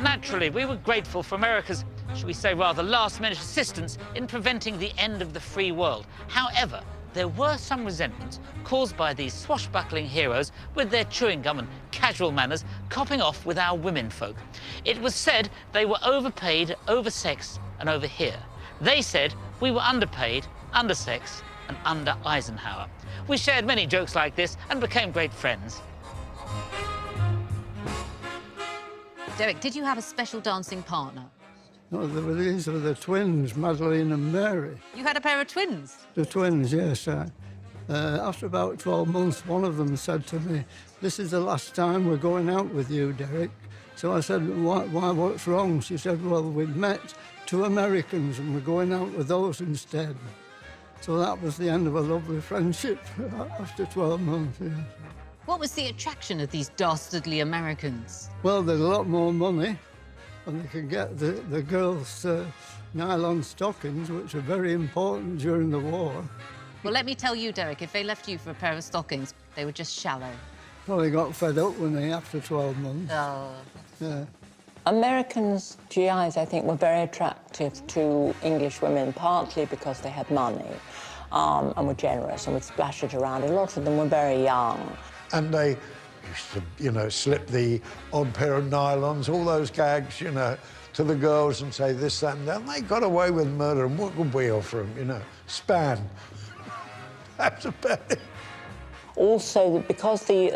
Naturally, we were grateful for America's, should we say, rather last-minute assistance in preventing the end of the free world. However, there were some resentments caused by these swashbuckling heroes with their chewing gum and casual manners copping off with our womenfolk. It was said they were overpaid, oversexed and over here. They said we were underpaid, undersexed and under Eisenhower. We shared many jokes like this and became great friends. Derek, did you have a special dancing partner? No, these were the twins, Madeline and Mary. You had a pair of twins? The twins, yes. After about 12 months, one of them said to me, "This is the last time we're going out with you, Derek." So I said, why, what's wrong? She said, well, we've met two Americans and we're going out with those instead. So that was the end of a lovely friendship after 12 months, yeah. What was the attraction of these dastardly Americans? Well, there's a lot more money, and they can get the girls nylon stockings, which are very important during the war. Well, let me tell you, Derek, if they left you for a pair of stockings, they were just shallow. Probably got fed up when they, after 12 months. Oh. Yeah. Americans' GIs, I think, were very attractive to English women, partly because they had money and were generous and would splash it around. A lot of them were very young. And they used to, you know, slip the odd pair of nylons, all those gags, you know, to the girls and say this, that, and that. And they got away with murder, and what could we offer them, you know? Span. That's about it. Also, because the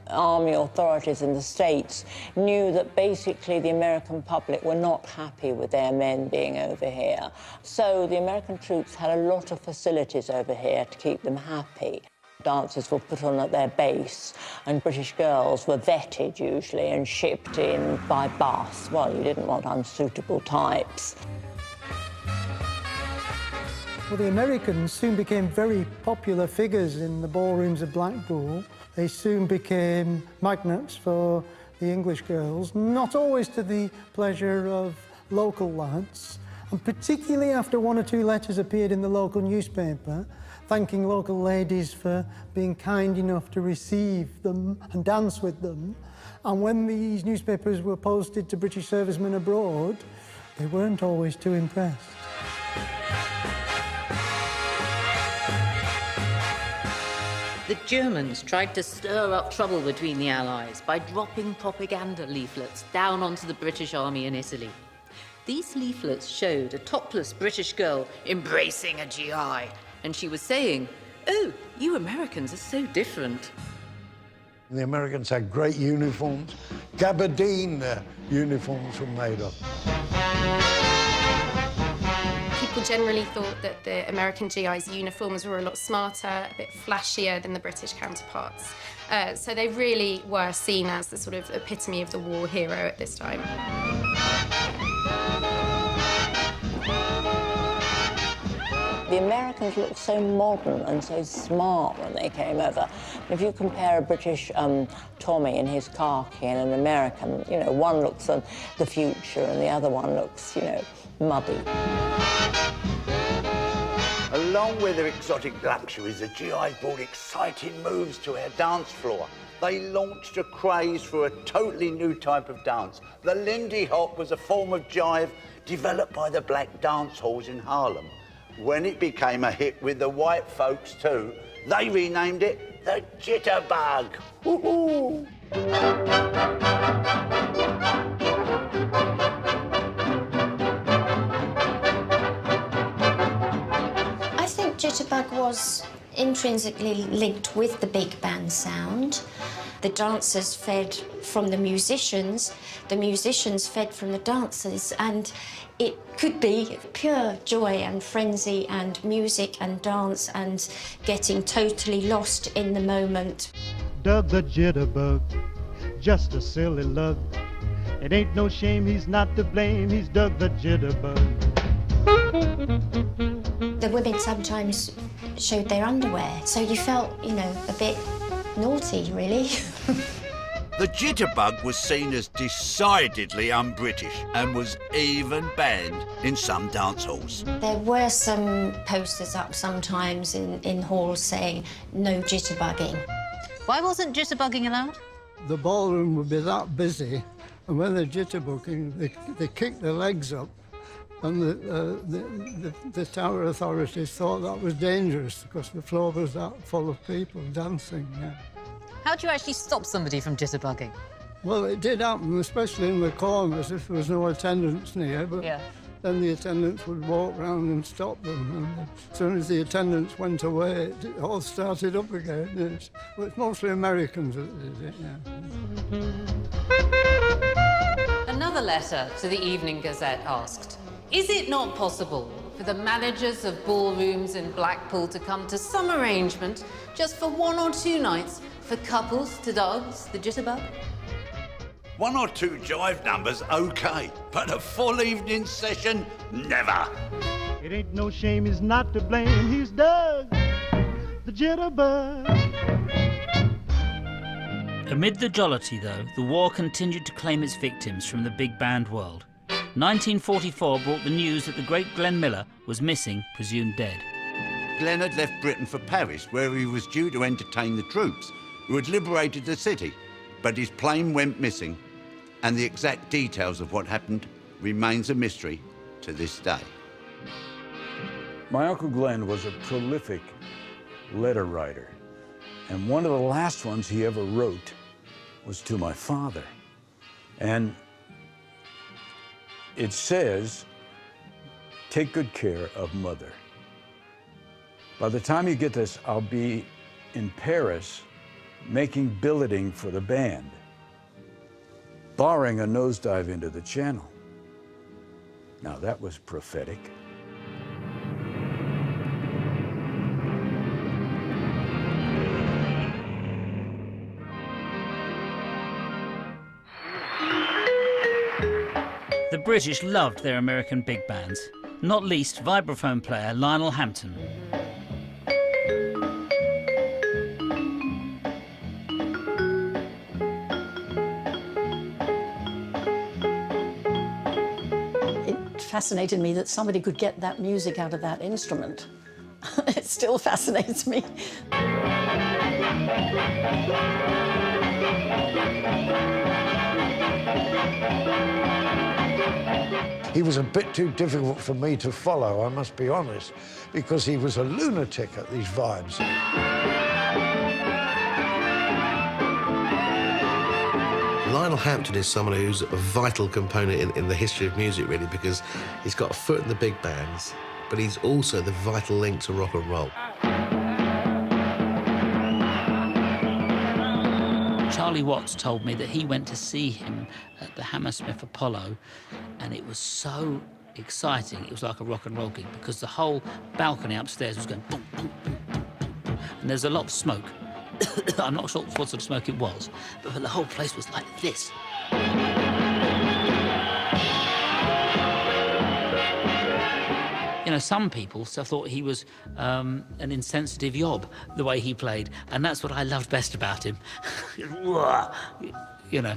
army authorities in the States knew that basically the American public were not happy with their men being over here, so the American troops had a lot of facilities over here to keep them happy. Dancers were put on at their base, and British girls were vetted usually and shipped in by bus. Well, you didn't want unsuitable types. Well, the Americans soon became very popular figures in the ballrooms of Blackpool. They soon became magnets for the English girls, not always to the pleasure of local lads, and particularly after one or two letters appeared in the local newspaper, thanking local ladies for being kind enough to receive them and dance with them. And when these newspapers were posted to British servicemen abroad, they weren't always too impressed. The Germans tried to stir up trouble between the Allies by dropping propaganda leaflets down onto the British army in Italy. These leaflets showed a topless British girl embracing a GI, and she was saying, "Oh, you Americans are so different." The Americans had great uniforms. Gabardine uniforms were made of. People generally thought that the American GI's uniforms were a lot smarter, a bit flashier than the British counterparts. So they really were seen as the sort of epitome of the war hero at this time. The Americans looked so modern and so smart when they came over. If you compare a British Tommy in his khaki and an American, you know, one looks at the future and the other one looks, you know, muddy. Along with their exotic luxuries, the GIs brought exciting moves to our dance floor. They launched a craze for a totally new type of dance. The Lindy Hop was a form of jive developed by the black dance halls in Harlem. When it became a hit with the white folks too, they renamed it the Jitterbug. Woohoo! I think Jitterbug was intrinsically linked with the big band sound. The dancers fed from the musicians fed from the dancers, and it could be pure joy and frenzy and music and dance and getting totally lost in the moment. Doug the Jitterbug, just a silly lug. It ain't no shame, he's not to blame, he's Doug the Jitterbug. The women sometimes showed their underwear, so you felt, you know, a bit naughty, really. The Jitterbug was seen as decidedly un-British and was even banned in some dance halls. There were some posters up sometimes in halls saying no jitterbugging. Why wasn't jitterbugging allowed? The ballroom would be that busy, and when they're jitterbugging, they kick their legs up, and the tower authorities thought that was dangerous because the floor was that full of people dancing, yeah. How do you actually stop somebody from jitterbugging? Well, it did happen, especially in the corners if there was no attendants near, but then the attendants would walk round and stop them. And as soon as the attendants went away, it all started up again. It's mostly Americans that did it, yeah. Another letter to the Evening Gazette asked, "Is it not possible for the managers of ballrooms in Blackpool to come to some arrangement just for 1 or 2 nights for couples to dance the jitterbug?" 1 or 2 jive numbers, OK, but a full evening session, never. It ain't no shame, he's not to blame, he's Doug the Jitterbug. Amid the jollity, though, the war continued to claim its victims from the big band world. 1944 brought the news that the great Glenn Miller was missing, presumed dead. Glenn had left Britain for Paris, where he was due to entertain the troops. who had liberated the city, but his plane went missing, and the exact details of what happened remains a mystery to this day. My Uncle Glenn was a prolific letter writer, and one of the last ones he ever wrote was to my father. And it says, "Take good care of Mother. By the time you get this, I'll be in Paris making billeting for the band, barring a nosedive into the Channel." Now that was prophetic. The British loved their American big bands, not least vibraphone player Lionel Hampton. It fascinated me that somebody could get that music out of that instrument. It still fascinates me. He was a bit too difficult for me to follow, I must be honest, because he was a lunatic at these vibes. Lionel Hampton is someone who's a vital component in the history of music, really, because he's got a foot in the big bands, but he's also the vital link to rock and roll. Charlie Watts told me that he went to see him at the Hammersmith Apollo, and it was so exciting. It was like a rock and roll gig because the whole balcony upstairs was going boom, boom, boom, boom, boom, and there's a lot of smoke. I'm not sure what sort of smoke it was, but the whole place was like this. You know, some people thought he was an insensitive yob, the way he played, and that's what I loved best about him. You know.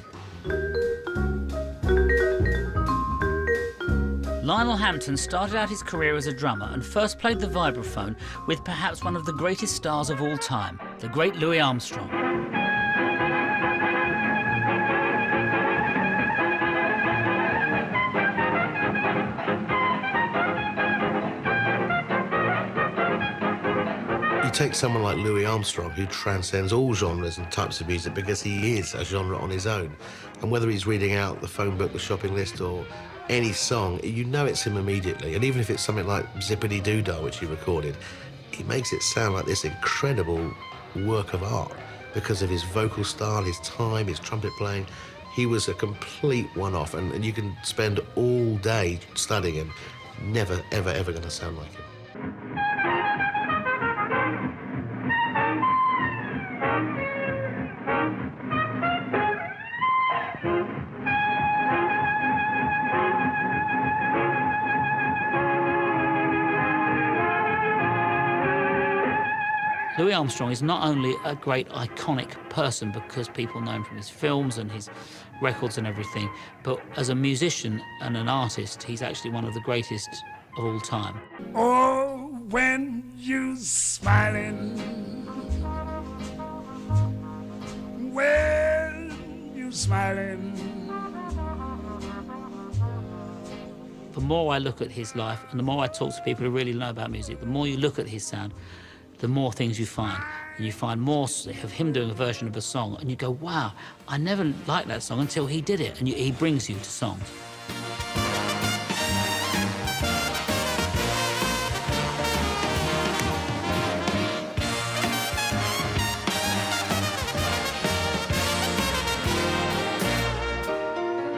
Lionel Hampton started out his career as a drummer and first played the vibraphone with perhaps one of the greatest stars of all time, the great Louis Armstrong. You take someone like Louis Armstrong, who transcends all genres and types of music because he is a genre on his own. And whether he's reading out the phone book, the shopping list, or any song, you know it's him immediately. And even if it's something like Zippity Doo-Dah, which he recorded, he makes it sound like this incredible work of art because of his vocal style, his time, his trumpet playing. He was a complete one-off, and you can spend all day studying him, never, ever, ever going to sound like him. Louis Armstrong is not only a great iconic person because people know him from his films and his records and everything, but as a musician and an artist, he's actually one of the greatest of all time. Oh, when you smiling, when you smiling. The more I look at his life and the more I talk to people who really know about music, the more you look at his sound, the more things you find. And you find more of him doing a version of a song, and you go, wow, I never liked that song until he did it, and he brings you to songs.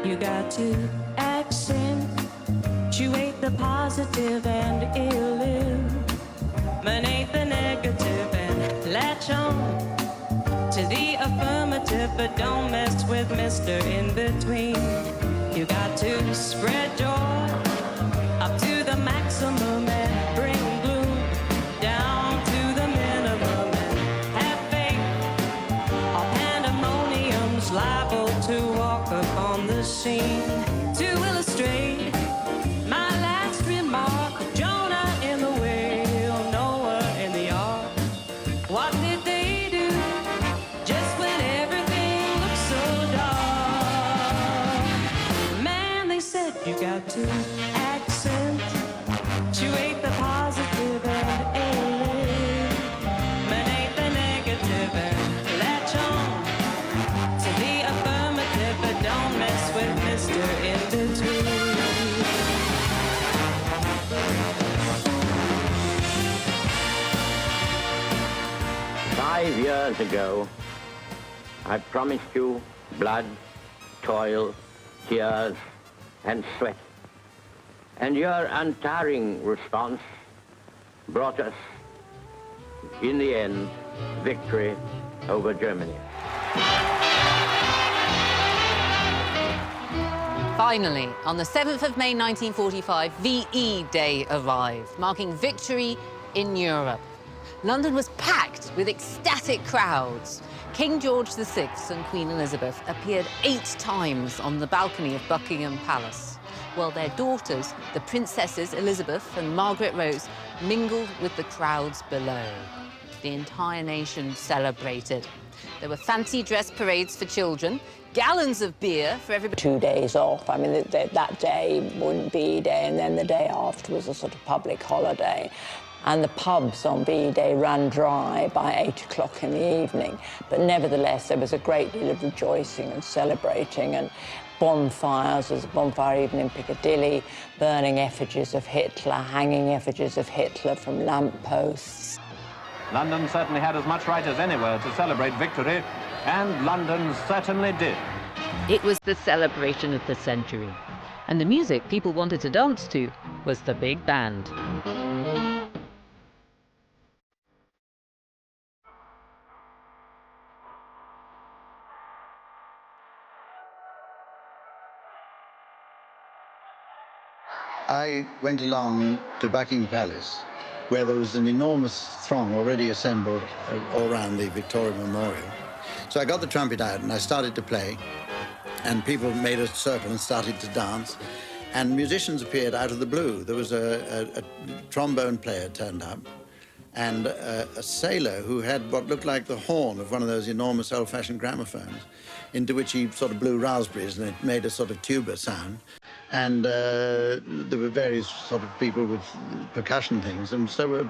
You got to accentuate the positive and eliminate the negative and latch on to the affirmative, but don't mess with Mr. In Between. You got to spread joy up to the maximum and bring gloom down to the minimum and have faith. All pandemonium's liable to walk upon the scene. To illustrate my last remark, Jonah in the whale, Noah in the ark. What did they do? Just 5 years ago, I promised you blood, toil, tears, and sweat. And your untiring response brought us, in the end, victory over Germany. Finally, on the 7th of May 1945, VE Day arrived, marking victory in Europe. London was packed with ecstatic crowds. King George VI and Queen Elizabeth appeared 8 times on the balcony of Buckingham Palace, while their daughters, the Princesses Elizabeth and Margaret Rose, mingled with the crowds below. The entire nation celebrated. There were fancy dress parades for children, gallons of beer for everybody. 2 days off. I mean, that day wouldn't be Day, and then the day after was a sort of public holiday. And the pubs on VE Day ran dry by 8 o'clock in the evening. But nevertheless, there was a great deal of rejoicing and celebrating, and bonfires. There was a bonfire even in Piccadilly, burning effigies of Hitler, hanging effigies of Hitler from lampposts. London certainly had as much right as anywhere to celebrate victory, and London certainly did. It was the celebration of the century, and the music people wanted to dance to was the big band. I went along to Buckingham Palace, where there was an enormous throng already assembled all around the Victoria Memorial. So I got the trumpet out and I started to play, and people made a circle and started to dance, and musicians appeared out of the blue. There was a trombone player turned up, and a sailor who had what looked like the horn of one of those enormous old-fashioned gramophones, into which he sort of blew raspberries, and it made a sort of tuba sound. And there were various sort of people with percussion things, and so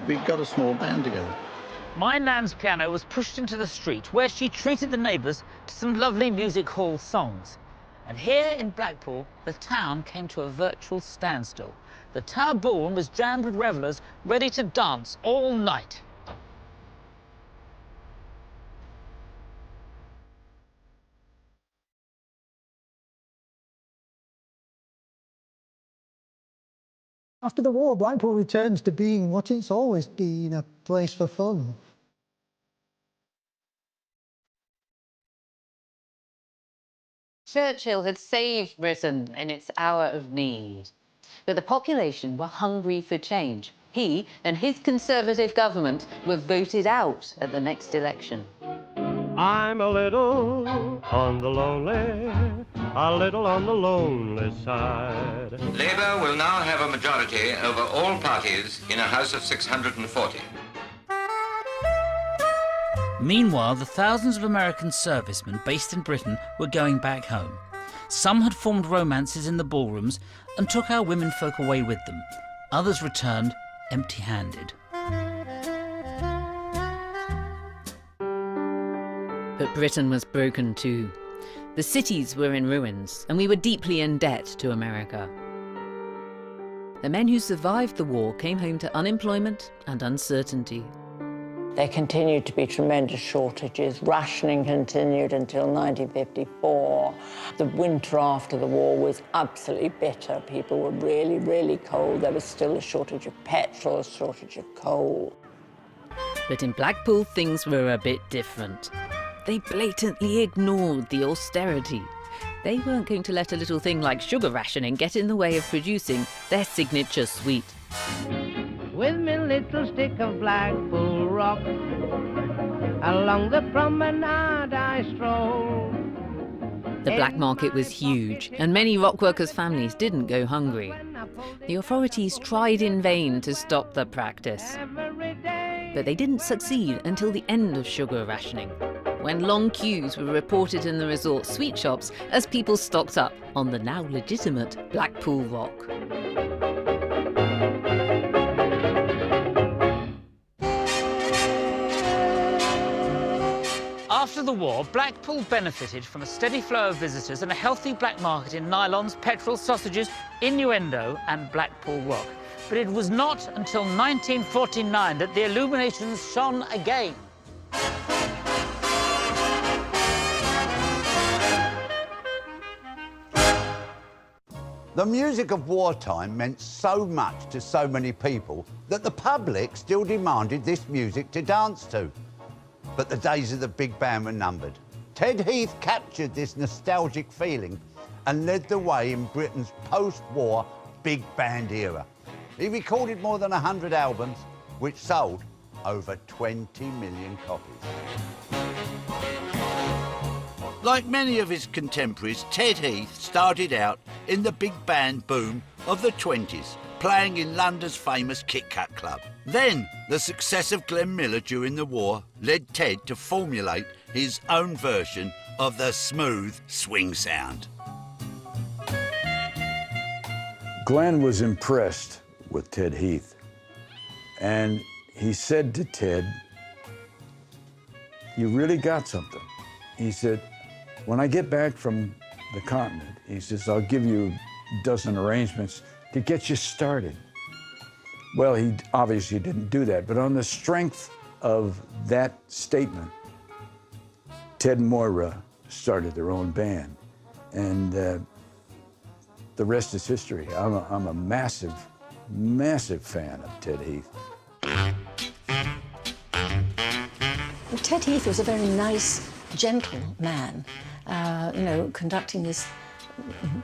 we got a small band together. My nan's piano was pushed into the street, where she treated the neighbours to some lovely music hall songs. And here in Blackpool, the town came to a virtual standstill. The Tower Ballroom was jammed with revellers ready to dance all night. After the war, Blackpool returns to being what it's always been, a place for fun. Churchill had saved Britain in its hour of need, but the population were hungry for change. He and his Conservative government were voted out at the next election. I'm a little on the lonely, a little on the lonely side. Labour will now have a majority over all parties in a House of 640. Meanwhile, the thousands of American servicemen based in Britain were going back home. Some had formed romances in the ballrooms and took our womenfolk away with them. Others returned empty-handed. But Britain was broken too. The cities were in ruins, and we were deeply in debt to America. The men who survived the war came home to unemployment and uncertainty. There continued to be tremendous shortages. Rationing continued until 1954. The winter after the war was absolutely bitter. People were really, really cold. There was still a shortage of petrol, a shortage of coal. But in Blackpool, things were a bit different. They blatantly ignored the austerity. They weren't going to let a little thing like sugar rationing get in the way of producing their signature sweet. With me little stick of Blackpool rock, along the promenade I stroll. The black market was huge, and many rock workers' families didn't go hungry. The authorities tried in vain to stop the practice, but they didn't succeed until the end of sugar rationing, when long queues were reported in the resort sweet shops as people stocked up on the now legitimate Blackpool rock. After the war, Blackpool benefited from a steady flow of visitors and a healthy black market in nylons, petrol, sausages, innuendo and Blackpool rock. But it was not until 1949 that the illuminations shone again. The music of wartime meant so much to so many people that the public still demanded this music to dance to. But the days of the big band were numbered. Ted Heath captured this nostalgic feeling and led the way in Britain's post-war big band era. He recorded more than 100 albums, which sold over 20 million copies. Like many of his contemporaries, Ted Heath started out in the big band boom of the 20s, playing in London's famous Kit Kat Club. Then, the success of Glenn Miller during the war led Ted to formulate his own version of the smooth swing sound. Glenn was impressed with Ted Heath, and he said to Ted, "You really got something." He said, "When I get back from the continent," he says, "I'll give you a dozen arrangements to get you started." Well, he obviously didn't do that, but on the strength of that statement, Ted and Moira started their own band, and the rest is history. I'm a massive, massive fan of Ted Heath. Ted Heath was a very nice, gentle man, you know, conducting this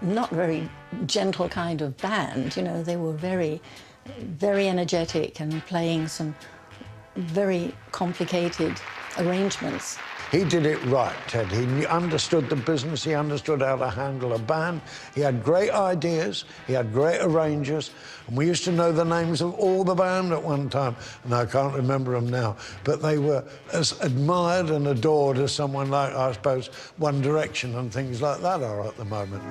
not very gentle kind of band. You know, they were very, very energetic and playing some very complicated arrangements. He did it right, Ted. He understood the business, he understood how to handle a band. He had great ideas, he had great arrangers, and we used to know the names of all the band at one time, and I can't remember them now, but they were as admired and adored as someone like, I suppose, One Direction and things like that are at the moment.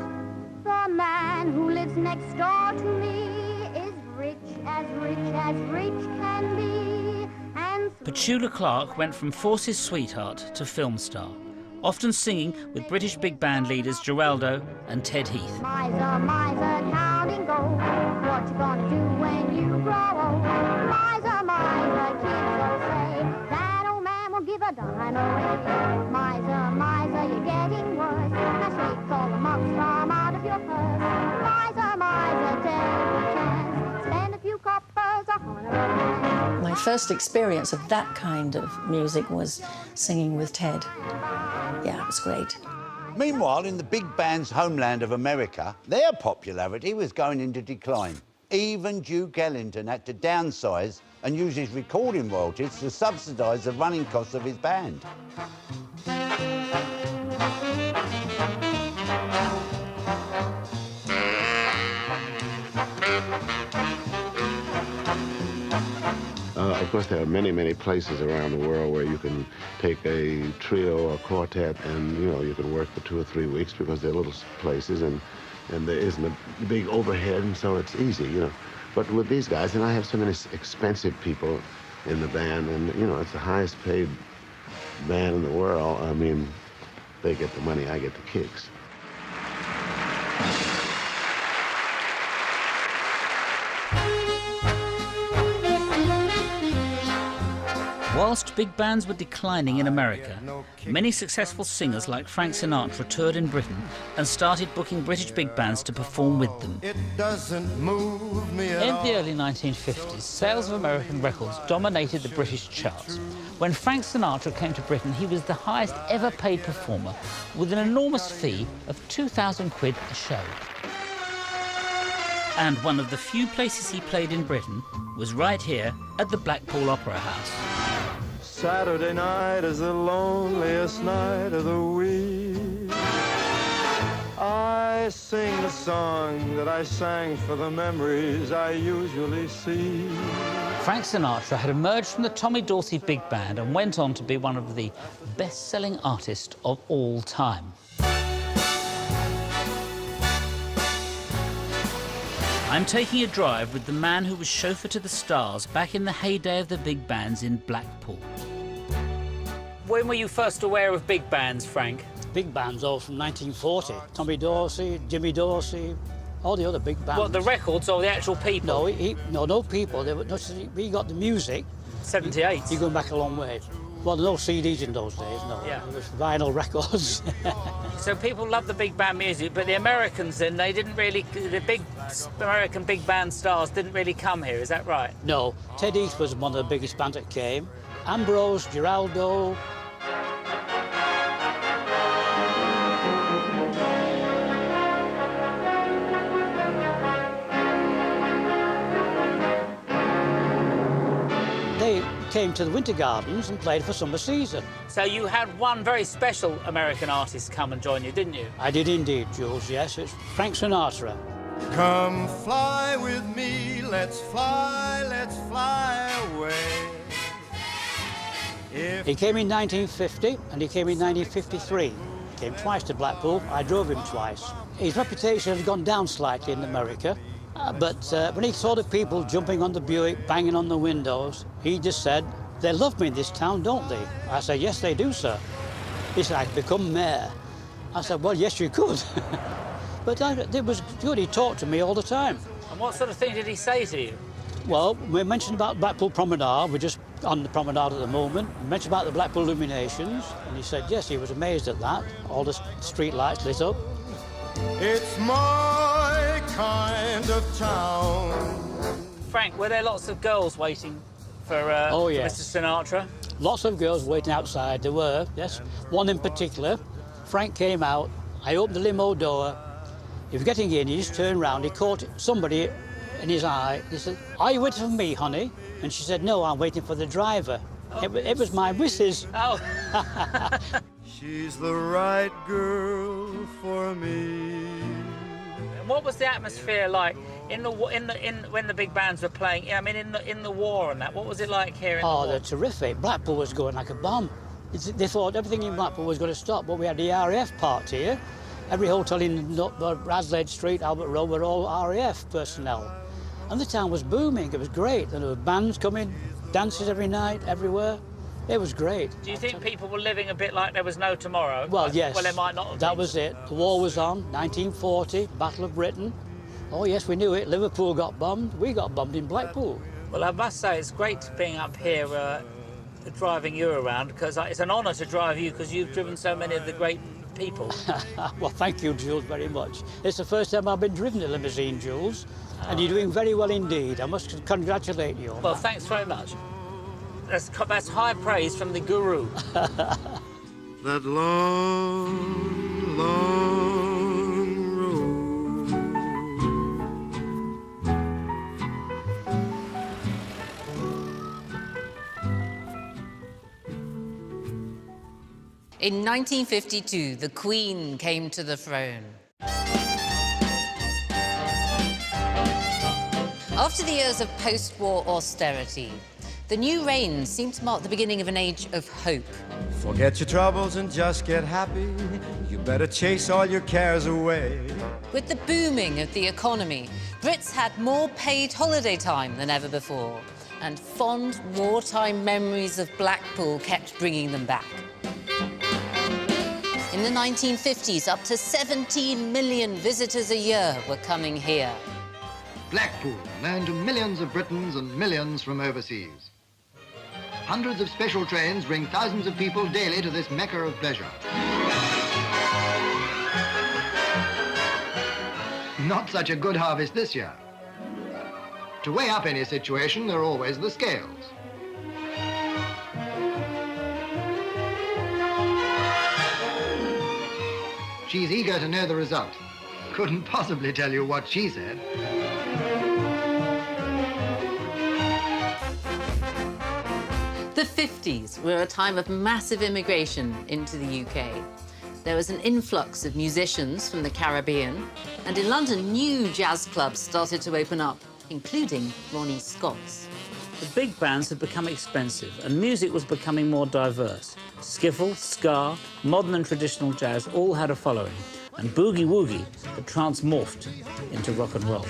The man who lives next door to me is rich as rich can be. Petula Clark went from Force's sweetheart to film star, often singing with British big band leaders Geraldo and Ted Heath. Miser, miser, counting gold. What you gonna do when you grow old? Miser, miser, kids all say that old man will give a dime away. Miser, miser, you're getting worse. Now shake all the mugs from out of your purse. Miser, miser, take a chance. Spend a few coppers on a romance. My first experience of that kind of music was singing with Ted. Yeah, it was great. Meanwhile, in the big band's homeland of America, their popularity was going into decline. Even Duke Ellington had to downsize and use his recording royalties to subsidise the running costs of his band. Of course, there are many, many places around the world where you can take a trio or quartet and, you know, you can work for 2 or 3 weeks because they're little places and there isn't a big overhead, and so it's easy, you know. But with these guys, and I have so many expensive people in the band, and, you know, it's the highest paid band in the world. I mean, they get the money, I get the kicks. Whilst big bands were declining in America, many successful singers like Frank Sinatra toured in Britain and started booking British big bands to perform with them. It doesn't move me at In all. the early 1950s, sales of American records dominated the British charts. When Frank Sinatra came to Britain, he was the highest ever paid performer, with an enormous fee of 2,000 quid a show. And one of the few places he played in Britain was right here at the Blackpool Opera House. Saturday night is the loneliest night of the week. I sing the song that I sang for the memories I usually see. Frank Sinatra had emerged from the Tommy Dorsey Big Band and went on to be one of the best-selling artists of all time. I'm taking a drive with the man who was chauffeur to the stars back in the heyday of the big bands in Blackpool. When were you first aware of big bands, Frank? Big bands all from 1940. Tommy Dorsey, Jimmy Dorsey, all the other big bands. What, the records or the actual people? No, no people. They were, he got the music. 78. You're going back a long way. Well, no CDs in those days, no. Yeah. It was vinyl records. So people love the big band music, but the Americans then, they didn't really, the big American big band stars didn't really come here, is that right? No, Ted Heath was one of the biggest bands that came. Ambrose, Giraldo. They came to the Winter Gardens and played for summer season. So you had one very special American artist come and join you, didn't you? I did indeed, Jules, yes. It's Frank Sinatra. Come fly with me, let's fly away. He came in 1950 and he came in 1953. He came twice to Blackpool. I drove him twice. His reputation had gone down slightly in America, but when he saw the people jumping on the Buick, banging on the windows, he just said, "They love me in this town, don't they?" I said, "Yes, they do, sir." He said, "I could become mayor." I said, "Well, yes, you could." But it was good. He talked to me all the time. And what sort of thing did he say to you? Well, we mentioned about Blackpool Promenade. We're just on the promenade at the moment. We mentioned about the Blackpool illuminations, and he said, yes, he was amazed at that. All the street lights lit up. It's my kind of town. Frank, were there lots of girls waiting for, Oh, for yes. Mr. Sinatra? Lots of girls waiting outside. There were, yes. One in particular. Frank came out. I opened the limo door. He was getting in. He just turned round. He caught somebody in his eye. He said, "Are you waiting for me, honey?" And she said, "No, I'm waiting for the driver." It was my missus. Oh. She's the right girl for me. And what was the atmosphere like in when the big bands were playing? I mean, in the war and that. What was it like here in the war? They're terrific. Blackpool was going like a bomb. They thought everything in Blackpool was going to stop, but we had the RAF part here. Every hotel in Raslade Street, Albert Road, were all RAF personnel. And the town was booming. It was great. And there were bands coming, dances every night, everywhere. It was great. Do you think people were living a bit like there was no tomorrow? Well, yes. Well, they might not have That been. was it. The war was on, 1940, Battle of Britain. Oh, yes, we knew it. Liverpool got bombed. We got bombed in Blackpool. Well, I must say, it's great being up here driving you around, because it's an honour to drive you, because you've driven so many of the great people. Well, thank you, Jules, very much. It's the first time I've been driven a limousine, Jules, and you're doing very well indeed. I must congratulate you on Well, that. thanks very much. That's high praise from the guru. That long, long road. In 1952, the Queen came to the throne. After the years of post-war austerity, the new reign seemed to mark the beginning of an age of hope. Forget your troubles and just get happy. You better chase all your cares away. With the booming of the economy, Brits had more paid holiday time than ever before, and fond wartime memories of Blackpool kept bringing them back. In the 1950s, up to 17 million visitors a year were coming here. Blackpool, known to millions of Britons and millions from overseas. Hundreds of special trains bring thousands of people daily to this mecca of pleasure. Not such a good harvest this year. To weigh up any situation, there are always the scales. She's eager to know the result. Couldn't possibly tell you what she said. The 50s were a time of massive immigration into the UK. There was an influx of musicians from the Caribbean, and in London, new jazz clubs started to open up, including Ronnie Scott's. The big bands had become expensive, and music was becoming more diverse. Skiffle, ska, modern and traditional jazz all had a following, and boogie-woogie had transmorphed into rock and roll.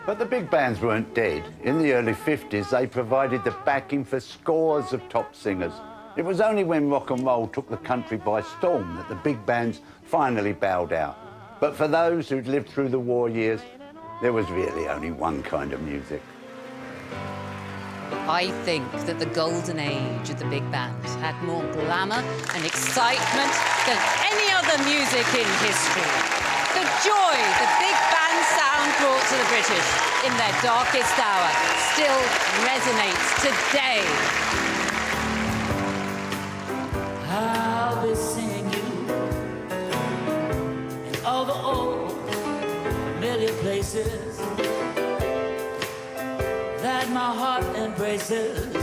But the big bands weren't dead. In the early 50s, they provided the backing for scores of top singers. It was only when rock and roll took the country by storm that the big bands finally bowed out. But for those who'd lived through the war years, there was really only one kind of music. I think that the golden age of the big band had more glamour and excitement than any other music in history. The joy the big band sound brought to the British in their darkest hour still resonates today. I'll be singing you in all the old familiar places that my heart embraces.